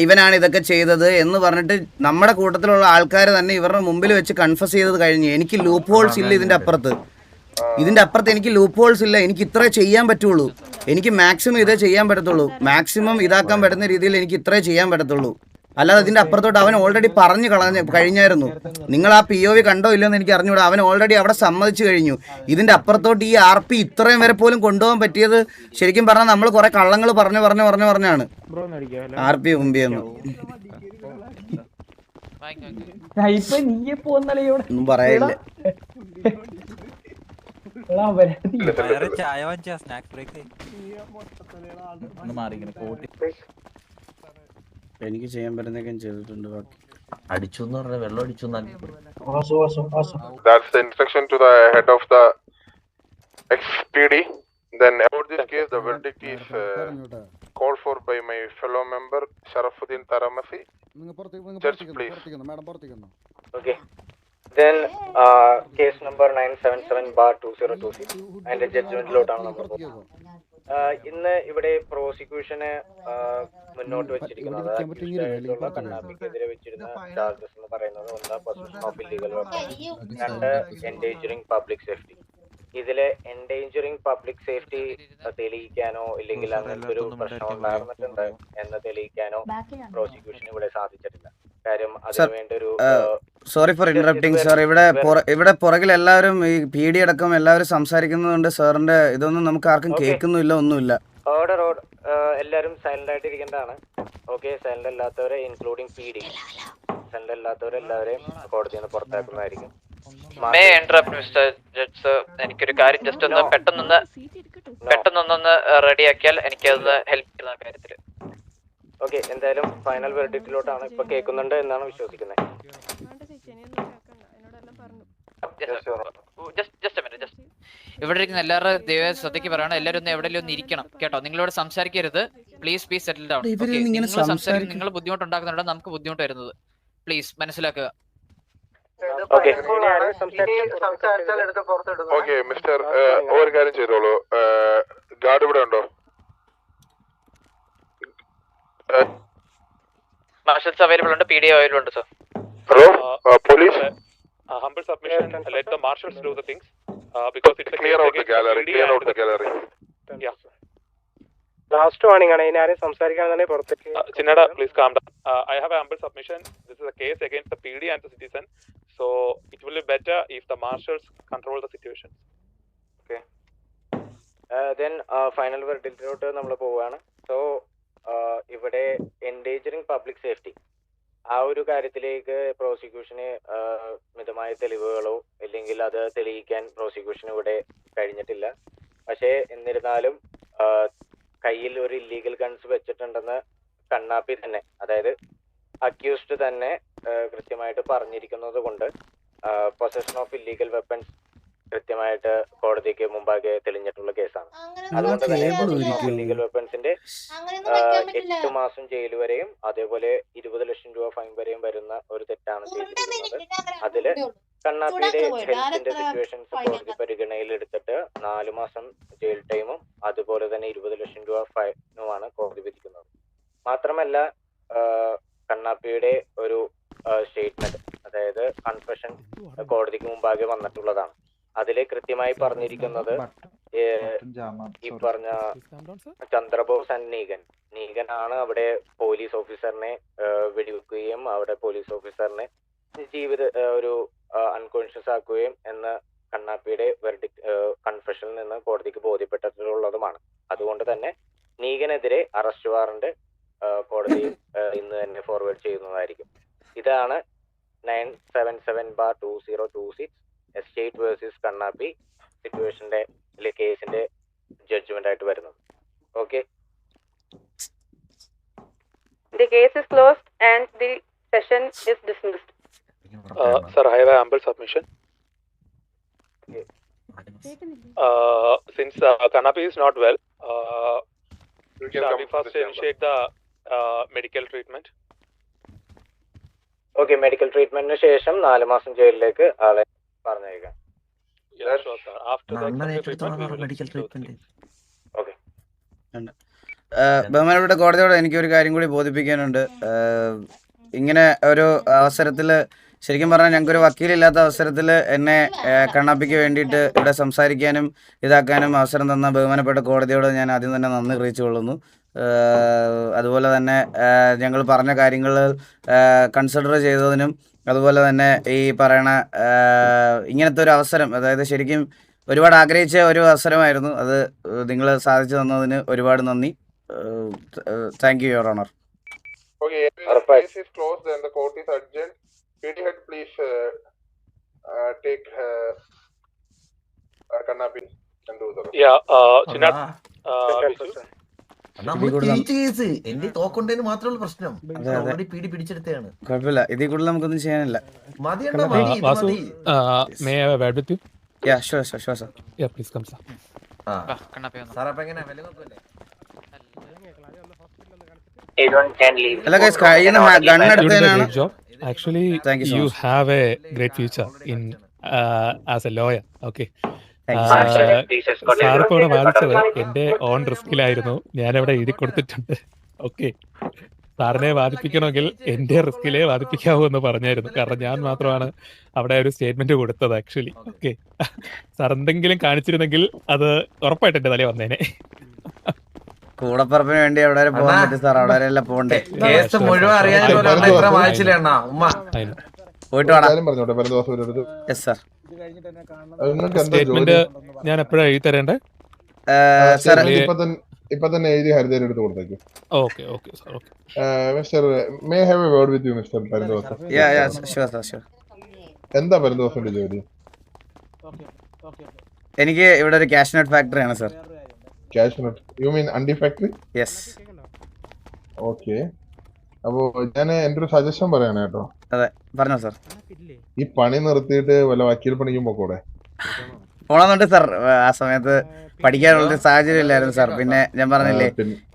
[SPEAKER 3] ഇവനാണ് ഇതൊക്കെ ചെയ്തത് എന്ന് പറഞ്ഞിട്ട് നമ്മുടെ കൂട്ടത്തിലുള്ള ആൾക്കാർ തന്നെ ഇവരുടെ മുമ്പിൽ വെച്ച് കൺഫസ് ചെയ്തത് കഴിഞ്ഞ് എനിക്ക് ലൂപ്പ് ഹോൾസ് ഇല്ല ഇതിൻ്റെ അപ്പുറത്ത് എനിക്ക് ലൂപ്പ് ഹോൾസ് ഇല്ല. എനിക്ക് ഇത്രേ ചെയ്യാൻ പറ്റുള്ളൂ. എനിക്ക് മാക്സിമം ഇതേ ചെയ്യാൻ പറ്റത്തുള്ളൂ. മാക്സിമം ഇതാക്കാൻ പറ്റുന്ന രീതിയിൽ എനിക്ക് ഇത്രേ ചെയ്യാൻ പറ്റത്തുള്ളൂ. അല്ലാതെ ഇതിൻ്റെ അപ്പുറത്തോട്ട് അവൻ ഓൾറെഡി പറഞ്ഞു കഴിഞ്ഞായിരുന്നു. നിങ്ങൾ ആ POV കണ്ടോ ഇല്ലെന്ന് എനിക്ക് അറിഞ്ഞൂടാ. അവൻ ഓൾറെഡി അവിടെ സമ്മതിച്ചു കഴിഞ്ഞു. ഇതിൻ്റെ അപ്പുറത്തോട്ട് ഈ RP ഇത്രയും വരെ പോലും കൊണ്ടുപോകാൻ പറ്റിയത് ശരിക്കും പറഞ്ഞാൽ നമ്മൾ കുറേ കള്ളങ്ങൾ പറഞ്ഞാണ് RP മുമ്പിയെന്ന്. ഒന്നും പറയില്ല. എനിക്ക് ചെയ്യാൻ പറ്റുന്നതൊക്കെ ചെയ്തിട്ടുണ്ട്. ബാക്കി
[SPEAKER 4] അടിച്ചു എന്ന് പറഞ്ഞാൽ വെള്ളം അടിച്ചു.
[SPEAKER 6] That's the instruction to the head of the XPD. Then about this case, the verdict is called for by my fellow member Sharafuddin Taramasi. Judge, please.
[SPEAKER 7] Okay. Then case number 977/2026 and ജഡ്ജ്മെന്റിലോട്ടാണ് നമ്മൾ പോകുന്നത്. ഇന്ന് ഇവിടെ പ്രോസിക്യൂഷന് മുന്നോട്ട് വെച്ചിരിക്കുന്നത് കണ്ണാപ്പിക്കെതിരെ വെച്ചിരുന്ന charges എന്ന് പറയുന്നത് ഒന്ന് പൊസഷൻ ഓഫ് ഇല്ലീഗൽ വെപ്പൺസ്, രണ്ട് എൻഡേഞ്ചറിങ് പബ്ലിക് സേഫ്റ്റി. ഇതില് എൻഡേഞ്ചറിങ് പബ്ലിക് സേഫ്റ്റി തെളിയിക്കാനോ ഇല്ലെങ്കിൽ അങ്ങനത്തെ ഒരു പ്രശ്നം ഉണ്ടായിരുന്നിട്ടുണ്ട് എന്ന് തെളിയിക്കാനോ പ്രോസിക്യൂഷൻ ഇവിടെ സാധിച്ചിട്ടില്ല. കാര്യം അതിനുവേണ്ടി ഒരു
[SPEAKER 3] സോറി ഫോർ ഇന്ററപ്റ്റിംഗ് സാർ. ഇവിടെ പുറകിൽ എല്ലാവരും ഈ PD അടക്കം എല്ലാവരും സംസാരിക്കുന്നതുകൊണ്ട് സാറിന്റെ ഇതൊന്നും നമുക്ക് ആർക്കും കേൾക്കുന്നില്ല, ഒന്നുമില്ല.
[SPEAKER 7] ഓർഡർ എല്ലാവരും സൈലന്റ് ആയിട്ട് ഇരിക്കേണ്ടതാണ്. ഓക്കെ, സൈലന്റ് അല്ലാത്തവരെ ഇൻക്ലൂഡിംഗ് PD സൈലന്റ് അല്ലാത്തവരെല്ലാവരെയും കോടതിയിൽ നിന്ന് പുറത്താക്കുന്നതായിരിക്കും.
[SPEAKER 9] എനിക്കൊരു കാര്യം ജസ്റ്റ് ഒന്ന് പെട്ടെന്നൊന്ന് റെഡിയാക്കിയാൽ എനിക്കത് ഹെൽപ്പ് ചെയ്യുന്ന കാര്യത്തില്.
[SPEAKER 7] ഓക്കെ, എന്തായാലും ഫൈനൽ വെർഡിക്റ്റിലോട്ടാണ് ഇപ്പൊ കേൾക്കുന്നുണ്ട് എന്നാണ് വിശ്വസിക്കുന്നത്.
[SPEAKER 9] ഇവിടെ ഇരിക്കുന്ന എല്ലാവരും ദയവായി ശ്രദ്ധയ്ക്ക് പറയണം. എല്ലാവരും ഒന്ന് എവിടെയെങ്കിലും ഒന്ന് ഇരിക്കണം കേട്ടോ. നിങ്ങളോട് സംസാരിക്കരുത്. Please settle down. നിങ്ങൾ ബുദ്ധിമുട്ടുണ്ടാക്കുന്നുണ്ടോ നമുക്ക് ബുദ്ധിമുട്ട് വരുന്നത്. പ്ലീസ് മനസ്സിലാക്കുക.
[SPEAKER 6] ഓക്കെ മിസ്റ്റർ, ഒരു കാര്യം ചെയ്തോളൂ. ഗാർഡ് ഇവിടെ ഉണ്ടോ?
[SPEAKER 9] മാർഷൽസ് അവൈലബിൾ ഉണ്ട്, PD അവൈലബിൾ ഉണ്ട് sir.
[SPEAKER 6] Hello police.
[SPEAKER 2] Humble submission. Let the marshals do the things because it's a
[SPEAKER 6] clear out the gallery. Clear out the gallery.
[SPEAKER 2] Yeah.
[SPEAKER 7] Last warning ആണ്. ഇനി ആരും സംസാരിക്കാൻ തന്നെ പുറത്തേക്ക്.
[SPEAKER 2] Chinada, please calm down. I have a humble submission. This is a case against the PD and the citizen. So it will be better if the marshals control the situation.
[SPEAKER 7] Okay. Then final verdictലോട്ട് നമ്മൾ പോവുകയാണ്. So ഇവിടെ endangering public safety ആ ഒരു കാര്യത്തിലേക്ക് പ്രോസിക്യൂഷന് മിതമായ തെളിവുകളോ ഇല്ലെങ്കിൽ അത് തെളിയിക്കാൻ പ്രോസിക്യൂഷന് ഇവിടെ കഴിഞ്ഞിട്ടില്ല. പക്ഷേ എന്നിരുന്നാലും കയ്യിൽ ഒരു ഇല്ലീഗൽ ഗൺസ് വെച്ചിട്ടുണ്ടെന്ന് കണ്ണാപ്പി തന്നെ, അതായത് അക്യൂസ്ഡ് തന്നെ കൃത്യമായിട്ട് പറഞ്ഞിരിക്കുന്നത് കൊണ്ട് പൊസഷൻ ഓഫ് ഇല്ലീഗൽ വെപ്പൺസ് കൃത്യമായിട്ട് കോടതിക്ക് മുമ്പാകെ തെളിഞ്ഞിട്ടുള്ള കേസാണ്. അതുകൊണ്ട് തന്നെ
[SPEAKER 1] കേബിൾ
[SPEAKER 7] ഇല്ലീഗൽ വെപ്പൺസിന്റെ 8 മാസം ജയിൽ വരെയും അതേപോലെ 20 ലക്ഷം രൂപ ഫൈൻ വരെയും വരുന്ന ഒരു തെറ്റാണ് ചെയ്തിരിക്കുന്നത്. അതില് കണ്ണാപ്പിയുടെ ഹെൽത്തിന്റെ സിറ്റുവേഷൻസ് കോടതി പരിഗണനയിൽ എടുത്തിട്ട് 4 മാസം ജയിൽ ടൈമും അതുപോലെ തന്നെ 20 ലക്ഷം രൂപ ഫൈനുമാണ് കോടതി വിധിക്കുന്നത്. മാത്രമല്ല കണ്ണാപ്പിയുടെ ഒരു സ്റ്റേറ്റ്മെന്റ്, അതായത് കൺഫെഷൻ കോടതിക്ക് മുമ്പാകെ വന്നിട്ടുള്ളതാണ്. അതില് കൃത്യമായി പറഞ്ഞിരിക്കുന്നത് ഈ പറഞ്ഞ ചന്ദ്രബോസ് ആൻഡ് നീഗനാണ് അവിടെ പോലീസ് ഓഫീസറിനെ വെടിവെക്കുകയും അവിടെ പോലീസ് ഓഫീസറിനെ ഒരു അൺകോൺഷ്യസ് ആക്കുകയും എന്ന് കണ്ണാപ്പിയുടെ കൺഫെഷനിൽ നിന്ന് കോടതിക്ക് ബോധ്യപ്പെട്ടിട്ടുള്ളതുമാണ്. അതുകൊണ്ട് തന്നെ നീഗനെതിരെ അറസ്റ്റ് വാറന്റ് കോടതി ഇന്ന് തന്നെ ഫോർവേഡ് ചെയ്യുന്നതായിരിക്കും. ഇതാണ് 977/2026 എസ്റ്റേറ്റ് വേഴ്സസ് കണ്ണാപ്പി സിറ്റുവേഷന്റെ കേസിന്റെ ജഡ്ജ്മെന്റ് ആയിട്ട് വരുന്നത്. Okay,
[SPEAKER 10] The case is closed and the session is dismissed.
[SPEAKER 2] Sir, I have an ample submission. Since Kanapi is not well, shall we first initiate the medical treatment?
[SPEAKER 7] Okay, medical ട്രീറ്റ്മെന്റിന് ശേഷം 4 മാസം ജയിലിലേക്ക് ആളെ പറഞ്ഞേക്കാം.
[SPEAKER 2] Yeah, sure, sir. After the treatment, we will
[SPEAKER 4] medical treatment.
[SPEAKER 7] Okay.
[SPEAKER 3] ബഹുമാനപ്പെട്ട കോടതിയോട് എനിക്കൊരു കാര്യം കൂടി ബോധിപ്പിക്കാനുണ്ട്. ഇങ്ങനെ ഒരു അവസരത്തിൽ ശരിക്കും പറഞ്ഞാൽ ഞങ്ങൾക്കൊരു വക്കീലില്ലാത്ത അവസരത്തിൽ എന്നെ കണ്ണാപ്പിക്ക് വേണ്ടിയിട്ട് ഇവിടെ സംസാരിക്കാനും ഇതാക്കാനും അവസരം തന്ന ബഹുമാനപ്പെട്ട കോടതിയോട് ഞാൻ ആദ്യം തന്നെ നന്ദി അറിയിച്ചുകൊള്ളുന്നു. അതുപോലെ തന്നെ ഞങ്ങൾ പറഞ്ഞ കാര്യങ്ങൾ കൺസിഡർ ചെയ്തതിനും അതുപോലെ തന്നെ ഈ പറയണ ഇങ്ങനത്തെ ഒരു അവസരം, അതായത് ശരിക്കും ഒരുപാട് ആഗ്രഹിച്ച ഒരു അവസരമായിരുന്നു, അത് നിങ്ങൾ സാധിച്ചു തന്നതിന് ഒരുപാട് നന്ദി. Thank you, your honour.
[SPEAKER 6] Okay, case is closed and the court is adjourned. PD head, please take Kannapi and do the rest.
[SPEAKER 2] Yeah, Chinat, Viju.
[SPEAKER 4] Case എന്റെ തോക്കൊണ്ടേന്ന് മാത്രമുള്ള പ്രശ്നം. ഓൾറെഡി പിടി പിടിച്ചെടുത്തതാണ്.
[SPEAKER 3] കുഴപ്പമില്ല, ഇതിൽ കൂടുതൽ നമുക്കൊന്നും ചെയ്യാനില്ല. Yeah, sure, sir.
[SPEAKER 2] Yeah, please come, sir.
[SPEAKER 4] Sir അപ്പൊ എങ്ങനെ വില നോക്കുമല്ലേ?
[SPEAKER 3] അല്ല ഗൈസ്, കഴിയുന്ന ഗണ്ണെടുത്തതിനാണ്.
[SPEAKER 2] Actually,
[SPEAKER 3] Thank you so
[SPEAKER 2] you
[SPEAKER 3] much.
[SPEAKER 2] have a great future in as a lawyer. Okay. Sir ഇപ്പോൾ ഇവിടെ വാദിച്ചത് എന്റെ ഓൺ റിസ്കിലായിരുന്നു, ഞാനവിടെ എഴുതി കൊടുത്തിട്ടുണ്ട്. ഓക്കെ, സാറിനെ വാദിപ്പിക്കണമെങ്കിൽ എന്റെ റിസ്കിലേ വാദിപ്പിക്കാവൂ എന്ന് പറഞ്ഞായിരുന്നു. കാരണം ഞാൻ മാത്രമാണ് അവിടെ ഒരു സ്റ്റേറ്റ്മെന്റ് കൊടുത്തത് ആക്ച്വലി. ഓക്കെ, സാർ എന്തെങ്കിലും കാണിച്ചിരുന്നെങ്കിൽ അത് ഉറപ്പായിട്ട് എന്റെ തലേ വന്നേനെ.
[SPEAKER 3] കൂടപ്പറപ്പിന് വേണ്ടി അവിടെ വരെ പോകാൻ പറ്റും സാർ, അവിടെ വരെ എല്ലാം പോകണ്ടേ.
[SPEAKER 4] കേസ് മുഴുവൻ അറിയാൻ വായിച്ചില്ല അണ്ണാ ഉമ്മ.
[SPEAKER 3] പോയിട്ട് വേണം. Yes sir.
[SPEAKER 2] സ്റ്റേറ്റ്മെന്റ് ഞാൻ എപ്പോഴാണ് എഴുതി തരേണ്ടേ?
[SPEAKER 3] സാർ
[SPEAKER 6] ഇപ്പൊ തന്നെ എഴുതി ഹരിതയിൽ എടുത്ത് കൊടുത്തേക്കും.
[SPEAKER 2] Okay okay sir. Okay
[SPEAKER 6] mister, may have a word with you mister Parinthosham.
[SPEAKER 3] Sure sir, sure.
[SPEAKER 6] എന്താ പരിന്തോഷന്റെ ജോലി?
[SPEAKER 3] എനിക്ക് ഇവിടെ ഒരു കാഷ്നട്ട് ഫാക്ടറി ആണ് സാർ.
[SPEAKER 6] കാഷ്നട്ട്? യു മീൻ അണ്ടി ഫാക്ടറി?
[SPEAKER 3] യെസ്.
[SPEAKER 6] ഓക്കെ, അപ്പോ ഞാൻ എന്റെ ഒരു സജഷൻ പറയാണ് കേട്ടോ.
[SPEAKER 3] അതെ, പറഞ്ഞോ സാർ.
[SPEAKER 6] ഈ പണി നിർത്തിയിട്ട് വല്ല വക്കീൽ പണിക്കും പോക്കൂടെ?
[SPEAKER 3] പോണമെന്നുണ്ട് സാർ. ആ സമയത്ത് പഠിക്കാനുള്ളൊരു സാഹചര്യം ഇല്ലായിരുന്നു സാർ. പിന്നെ ഞാൻ പറഞ്ഞില്ലേ,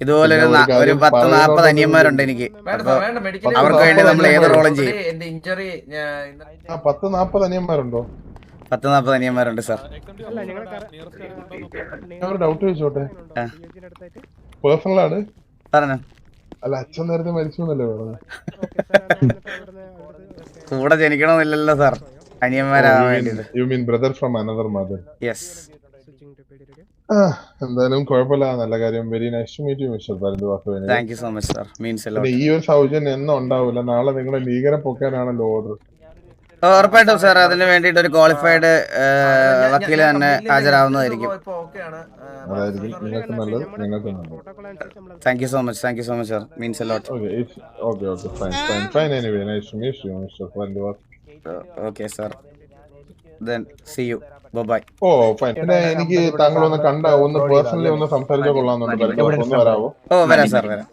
[SPEAKER 3] ഇതുപോലെ ഒരു 10-40 അനിയന്മാരുണ്ട് എനിക്ക്. അപ്പൊ അവർക്ക് വേണ്ടി നമ്മൾ ഏത് റോളും ചെയ്യും.
[SPEAKER 6] 10-40 അനിയന്മാരുണ്ടോ?
[SPEAKER 3] 10-40 അനിയന്മാരുണ്ട് സാർ.
[SPEAKER 6] ഒരു ഡൗട്ട് ചോദിച്ചോട്ടെ, പേഴ്സണലാണ്?
[SPEAKER 3] പറഞ്ഞോ.
[SPEAKER 6] അല്ല, അച്ഛൻ നേരത്തെ മരിച്ചു എന്നല്ലേ പറഞ്ഞത്?
[SPEAKER 3] കൂടെ ജനിക്കണമെന്നില്ലല്ലോ സാർ, അനിയന്മാരാകാൻ വേണ്ടിട്ട്.
[SPEAKER 6] You mean brother from another mother?
[SPEAKER 3] Yes.
[SPEAKER 6] എന്തായാലും കുഴപ്പമില്ല, നല്ല കാര്യം. Very nice to meet you mister Parinthosham.
[SPEAKER 3] Thank you so much sir, means a lot.
[SPEAKER 6] ഈ ഒരു സൗജന്യം എന്നും ഉണ്ടാവില്ല, നാളെ നിങ്ങളെ ലീഗനെ പൊക്കാനാണല്ലോ ഓർഡർ.
[SPEAKER 3] ഉറപ്പായിട്ടും സാർ, അതിന് വേണ്ടിയിട്ട് ഒരു ക്വാളിഫൈഡ് വക്കീല് തന്നെ ഹാജരാവുന്നതായിരിക്കും.
[SPEAKER 6] അതായിരിക്കും നിങ്ങൾക്ക് നല്ലത്, നിങ്ങൾക്ക് നല്ലത്.
[SPEAKER 3] Thank you so much, thank you so much sir, means a lot.
[SPEAKER 6] Okay, fine. Anyway, nice to meet you mister Parinthosham.
[SPEAKER 3] Okay sir, then see you, bye bye.
[SPEAKER 6] Oh fine. പിന്നെ എനിക്ക് താങ്കളൊന്ന് കണ്ട ഒന്ന് പേഴ്സണലി ഒന്ന് സംസാരിച്ചാൽ കൊള്ളാമെന്നുണ്ട്. ഒന്ന് വരാവോ?
[SPEAKER 3] ഓ വരാം സാർ, വരാം.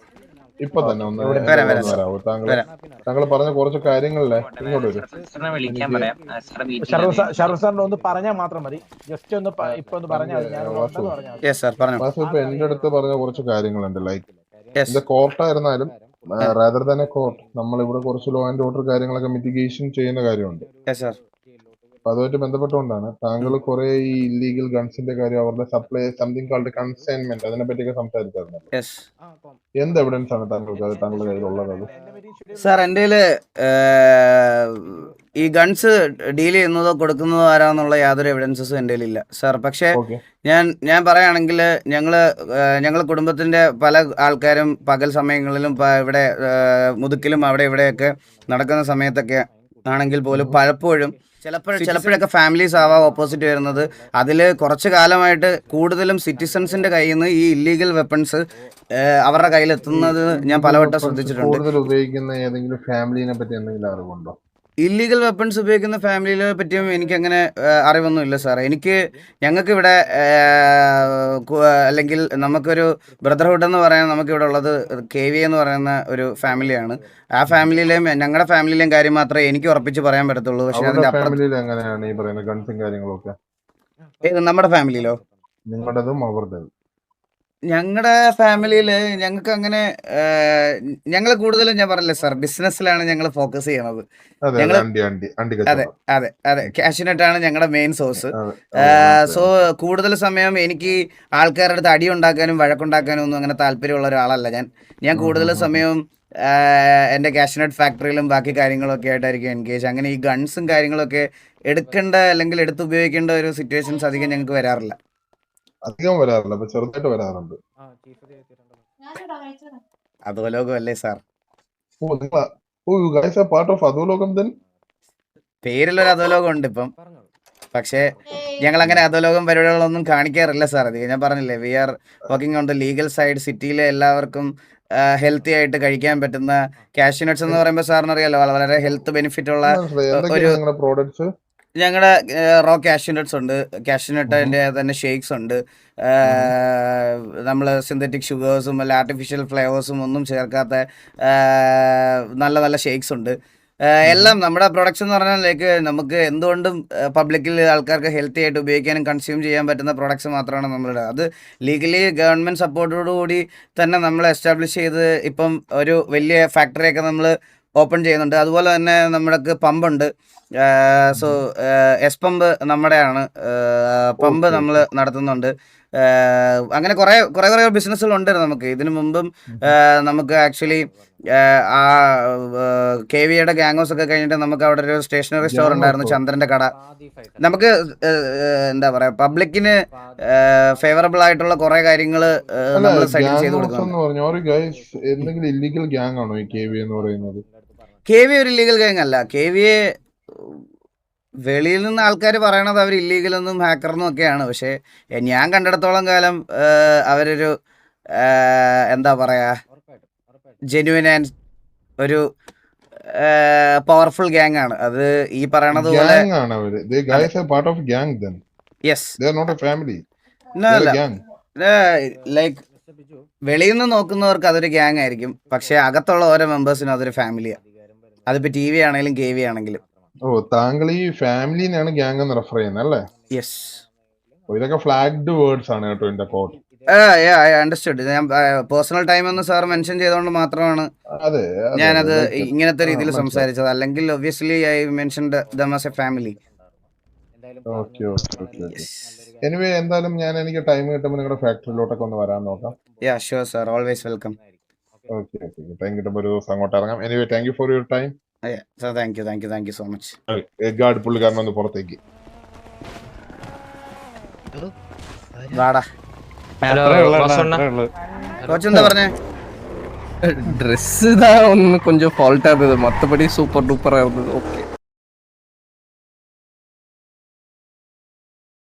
[SPEAKER 6] ഇപ്പൊ തന്നെ ഒന്ന്
[SPEAKER 3] വരാം, വരാം,
[SPEAKER 6] ഒന്ന്
[SPEAKER 3] സർ.
[SPEAKER 6] വരാമോ?
[SPEAKER 3] വരാം.
[SPEAKER 6] താങ്കൾ പറഞ്ഞ കുറച്ച് കാര്യങ്ങളിലെ ഇങ്ങോട്ട് വരും.
[SPEAKER 11] ഷറഫ് സാറിന് ഒന്ന് പറഞ്ഞാൽ മാത്രം മതി. ജസ്റ്റ് ഒന്ന് ഇപ്പൊ ഒന്ന് പറഞ്ഞാൽ
[SPEAKER 3] യെസ് സർ, പറഞ്ഞു.
[SPEAKER 6] ഇപ്പൊ എന്റെ അടുത്ത് പറഞ്ഞ കുറച്ച് കാര്യങ്ങളുണ്ട്. ലൈക്ക്
[SPEAKER 3] യെസ്
[SPEAKER 6] ഇത് കോർട്ടായിരുന്നാലും റാദർ തന്നെ കോർട്ട്, നമ്മളിവിടെ കുറച്ച് ലോ ആൻഡ് ഓർഡർ കാര്യങ്ങളൊക്കെ മിറ്റിഗേഷൻ ചെയ്യുന്ന കാര്യമുണ്ട്.
[SPEAKER 3] Yes sir.
[SPEAKER 6] അപ്പൊ അതുമായിട്ട് ബന്ധപ്പെട്ടുകൊണ്ടാണ് താങ്കൾ കുറെ ഈ ഇല്ലീഗൽ ഗൺസിന്റെ കാര്യം, അവരുടെ സപ്ലൈ സംതിങ് കോൾഡ് കൺസൈൻമെന്റ്, അതിനെ പറ്റിയൊക്കെ സംസാരിച്ചായിരുന്നു.
[SPEAKER 3] യെസ്
[SPEAKER 6] എന്ത് എവിഡൻസ് ആണ് താങ്കൾക്ക് താങ്കളുടെ കയ്യിലുള്ളത്?
[SPEAKER 3] സാർ, എൻ്റെ ഈ ഗൺസ് ഡീൽ ചെയ്യുന്നതോ കൊടുക്കുന്നതോ ആരാന്നുള്ള യാതൊരു എവിഡൻസസും എൻ്റെ ഇല്ല സാർ. പക്ഷേ ഞാൻ പറയുകയാണെങ്കിൽ ഞങ്ങൾ കുടുംബത്തിൻ്റെ പല ആൾക്കാരും പകൽ സമയങ്ങളിലും ഇവിടെ മുതുക്കിലും അവിടെ ഇവിടെയൊക്കെ നടക്കുന്ന സമയത്തൊക്കെ ആണെങ്കിൽ പോലും പലപ്പോഴും ചിലപ്പോഴൊക്കെ ഫാമിലീസ് ആവാം ഓപ്പോസിറ്റ് വരുന്നത്. അതിൽ കുറച്ച് കാലമായിട്ട് കൂടുതലും സിറ്റിസൺസിന്റെ കയ്യിൽ നിന്ന് ഈ ഇല്ലീഗൽ വെപ്പൺസ് അവരുടെ കയ്യിലെത്തുന്നത് ഞാൻ പലവട്ടം ശ്രദ്ധിച്ചിട്ടുണ്ട്.
[SPEAKER 6] കൂടുതൽ ഉപയോഗിക്കുന്ന ഏതെങ്കിലും ഫാമിലിനെ പറ്റി എന്തെങ്കിലും അറിവുണ്ടോ?
[SPEAKER 3] ഇല്ലീഗൽ വെപ്പൺസ് ഉപയോഗിക്കുന്ന ഫാമിലിയെ പറ്റിയും എനിക്കങ്ങനെ അറിവൊന്നുമില്ല സാർ. ഞങ്ങൾക്ക് ഇവിടെ അല്ലെങ്കിൽ നമുക്കൊരു ബ്രദർഹുഡ് എന്ന് പറയാൻ നമുക്കിവിടെ ഉള്ളത് KV എന്ന് പറയുന്ന ഒരു ഫാമിലിയാണ്. ആ ഫാമിലിയിലെയും ഞങ്ങളുടെ ഫാമിലിയിലെയും കാര്യം മാത്രമേ എനിക്ക് ഉറപ്പിച്ച് പറയാൻ പറ്റത്തുള്ളൂ. പക്ഷേ അതിന്റെ
[SPEAKER 6] ഫാമിലിയിൽ എങ്ങനെയാണ് ഈ പറയുന്ന ഗൺസും കാര്യങ്ങളൊക്കെ?
[SPEAKER 3] നമ്മുടെ ഫാമിലിയിലോ?
[SPEAKER 6] നിങ്ങളുടേതും അവരുടേതും?
[SPEAKER 3] ഞങ്ങളുടെ ഫാമിലിയിൽ ഞങ്ങൾക്ക് അങ്ങനെ ഞങ്ങൾ കൂടുതലും ഞാൻ പറഞ്ഞില്ലേ സാർ, ബിസിനസ്സിലാണ് ഞങ്ങൾ ഫോക്കസ് ചെയ്യണത്. അതെ, ക്യാഷിനെട്ടാണ് ഞങ്ങളുടെ മെയിൻ സോഴ്സ്. സോ കൂടുതൽ സമയം എനിക്ക് ആൾക്കാരുടെ അടുത്ത് അടി ഉണ്ടാക്കാനും വഴക്കുണ്ടാക്കാനും ഒന്നും അങ്ങനെ താല്പര്യമുള്ള ഒരാളല്ല ഞാൻ കൂടുതൽ സമയവും എൻ്റെ ക്യാഷിനെട്ട് ഫാക്ടറിയിലും ബാക്കി കാര്യങ്ങളൊക്കെ ആയിട്ടായിരിക്കും എൻഗേജ്. അങ്ങനെ ഈ ഗൺസും കാര്യങ്ങളൊക്കെ എടുക്കേണ്ട അല്ലെങ്കിൽ എടുത്ത് ഉപയോഗിക്കേണ്ട ഒരു സിറ്റുവേഷൻസ് അധികം ഞങ്ങൾക്ക് വരാറില്ല.
[SPEAKER 6] ചെറുതായിട്ട് വരാറുണ്ട്.
[SPEAKER 3] അധോലോകം അല്ലേ സാർ? പേരിലൊരു അധോലോകം ഉണ്ട് ഇപ്പം. പക്ഷേ ഞങ്ങൾ അങ്ങനെ അധോലോകം പരിപാടികളൊന്നും കാണിക്കാറില്ല സാർ. അധികം ഞാൻ പറഞ്ഞില്ലേ, we are working on the legal side. സിറ്റിയിലെ എല്ലാവർക്കും ഹെൽത്തി ആയിട്ട് കഴിക്കാൻ പറ്റുന്ന കാഷ്യൂനട്ട്സ് എന്ന് പറയുമ്പോൾ സാറിന് അറിയാലോ, വളരെ ഹെൽത്ത് ബെനിഫിറ്റ് ഉള്ള ഒരു
[SPEAKER 6] പ്രോഡക്ട്സ്.
[SPEAKER 3] ഞങ്ങളുടെ റോ കാഷ്യൂനട്ട്സ് ഉണ്ട്, കാഷ്യൂനട്ടിൻ്റെ തന്നെ ഷേക്സ് ഉണ്ട്. നമ്മൾ സിന്തറ്റിക് ഷുഗേഴ്സും അല്ല ആർട്ടിഫിഷ്യൽ ഫ്ലേവേഴ്സും ഒന്നും ചേർക്കാത്ത നല്ല നല്ല ഷേക്സ് ഉണ്ട്. എല്ലാം നമ്മുടെ പ്രൊഡക്ട്സ് എന്ന് പറഞ്ഞാൽ ലൈക്ക് നമുക്ക് എന്തുകൊണ്ടും പബ്ലിക്കിൽ ആൾക്കാർക്ക് ഹെൽത്തി ആയിട്ട് ഉപയോഗിക്കാനും കൺസ്യൂം ചെയ്യാൻ പറ്റുന്ന പ്രൊഡക്ട്സ് മാത്രമാണ് നമ്മളുടെ. അത് ലീഗലി ഗവൺമെൻറ് സപ്പോർട്ടോടുകൂടി തന്നെ നമ്മൾ എസ്റ്റാബ്ലിഷ് ചെയ്ത് ഇപ്പം ഒരു വലിയ ഫാക്ടറിയൊക്കെ നമ്മൾ ഓപ്പൺ ചെയ്യുന്നുണ്ട്. അതുപോലെ തന്നെ നമ്മുടെ പമ്പുണ്ട്. സോ എസ് പമ്പ് നമ്മുടെയാണ്. പമ്പ് നമ്മൾ നടത്തുന്നുണ്ട്. അങ്ങനെ കുറേ ബിസിനസ്സുകളുണ്ട് നമുക്ക്. ഇതിനു മുമ്പും നമുക്ക് ആക്ച്വലി ആ KVയുടെ ഗ്യാങ് ഹൗസ് ഒക്കെ കഴിഞ്ഞിട്ട് നമുക്ക് അവിടെ ഒരു സ്റ്റേഷനറി സ്റ്റോർ ഉണ്ടായിരുന്നു, ചന്ദ്രന്റെ കട. നമുക്ക് എന്താ പറയാ, പബ്ലിക്കിന് ഫേവറബിൾ ആയിട്ടുള്ള കുറെ കാര്യങ്ങൾ നമ്മൾ സൈഡിൽ ചെയ്ത് കൊടുക്കുന്നു. KV ഒരു ഇല്ലീഗൽ ഗ്യാങ് അല്ല. KVയെ വെളിയിൽ നിന്ന് ആൾക്കാർ പറയണത് അവർ ഇല്ലീഗലെന്നും ഹാക്കറെന്നും ഒക്കെയാണ്. പക്ഷേ ഞാൻ കണ്ടിടത്തോളം കാലം അവരൊരു എന്താ പറയാ, ജെന്യുവൻ ആൻഡ് ഒരു പവർഫുൾ ഗ്യാങ് ആണ്. അത് ഈ പറയണത് പോലെ ലൈക്ക് വെളിയിൽ നിന്ന് നോക്കുന്നവർക്ക് അതൊരു ഗ്യാങ് ആയിരിക്കും, പക്ഷെ അകത്തുള്ള ഓരോ മെമ്പേഴ്സിനും അതൊരു ഫാമിലിയാണ്. അതിപ്പോ TV ആണെങ്കിലും KV ആണെങ്കിലും.
[SPEAKER 6] താങ്കൾ ഈ ഫാമിലിനെയാണ് ഗ്യാങ് എന്ന് റെഫർ ചെയ്യുന്നത് അല്ലേ?
[SPEAKER 3] യെസ്.
[SPEAKER 6] ഇതൊക്കെ ഫ്ലാഗ്ഡ് വേർഡ്സ് ആണ് കേട്ടോ ഇൻ ദ കോർട്ട്.
[SPEAKER 3] അണ്ടർസ്റ്റുഡ്. ഞാൻ പേഴ്സണൽ ടൈം എന്ന് സാർ മെൻഷൻ ചെയ്തുകൊണ്ട് മാത്രമാണ് ഞാനത് ഇങ്ങനത്തെ രീതിയിൽ സംസാരിച്ചത്. അല്ലെങ്കിൽ obviously I mentioned them as A family.
[SPEAKER 6] Anyway എന്തായാലും ഞാൻ എനിക്ക് ടൈം കിട്ടുമ്പോൾ നിങ്ങളുടെ ഫാക്ടറിയിലോട്ടൊക്കെ ഒന്ന് വരാൻ നോക്കാം.
[SPEAKER 3] Sure sir, always welcome.
[SPEAKER 6] Okay, time കിട്ടുമ്പോൾ ഒരു ദിവസം അങ്ങോട്ട് ഇറങ്ങാം. Anyway thank you for your time.
[SPEAKER 3] Sir thank you so much.
[SPEAKER 6] Guard പുള്ളിക്കാരൻ ഒന്ന് പുറത്തേക്ക്
[SPEAKER 3] വാടാ. കോച്ചെന്താ പറഞ്ഞേ?
[SPEAKER 12] ட்ரெஸ் தான் ஒன்று கொஞ்சம் ஃபால்ட்டாக இருந்தது, மற்றபடி சூப்பர் டூப்பராக இருந்தது. ஓகே.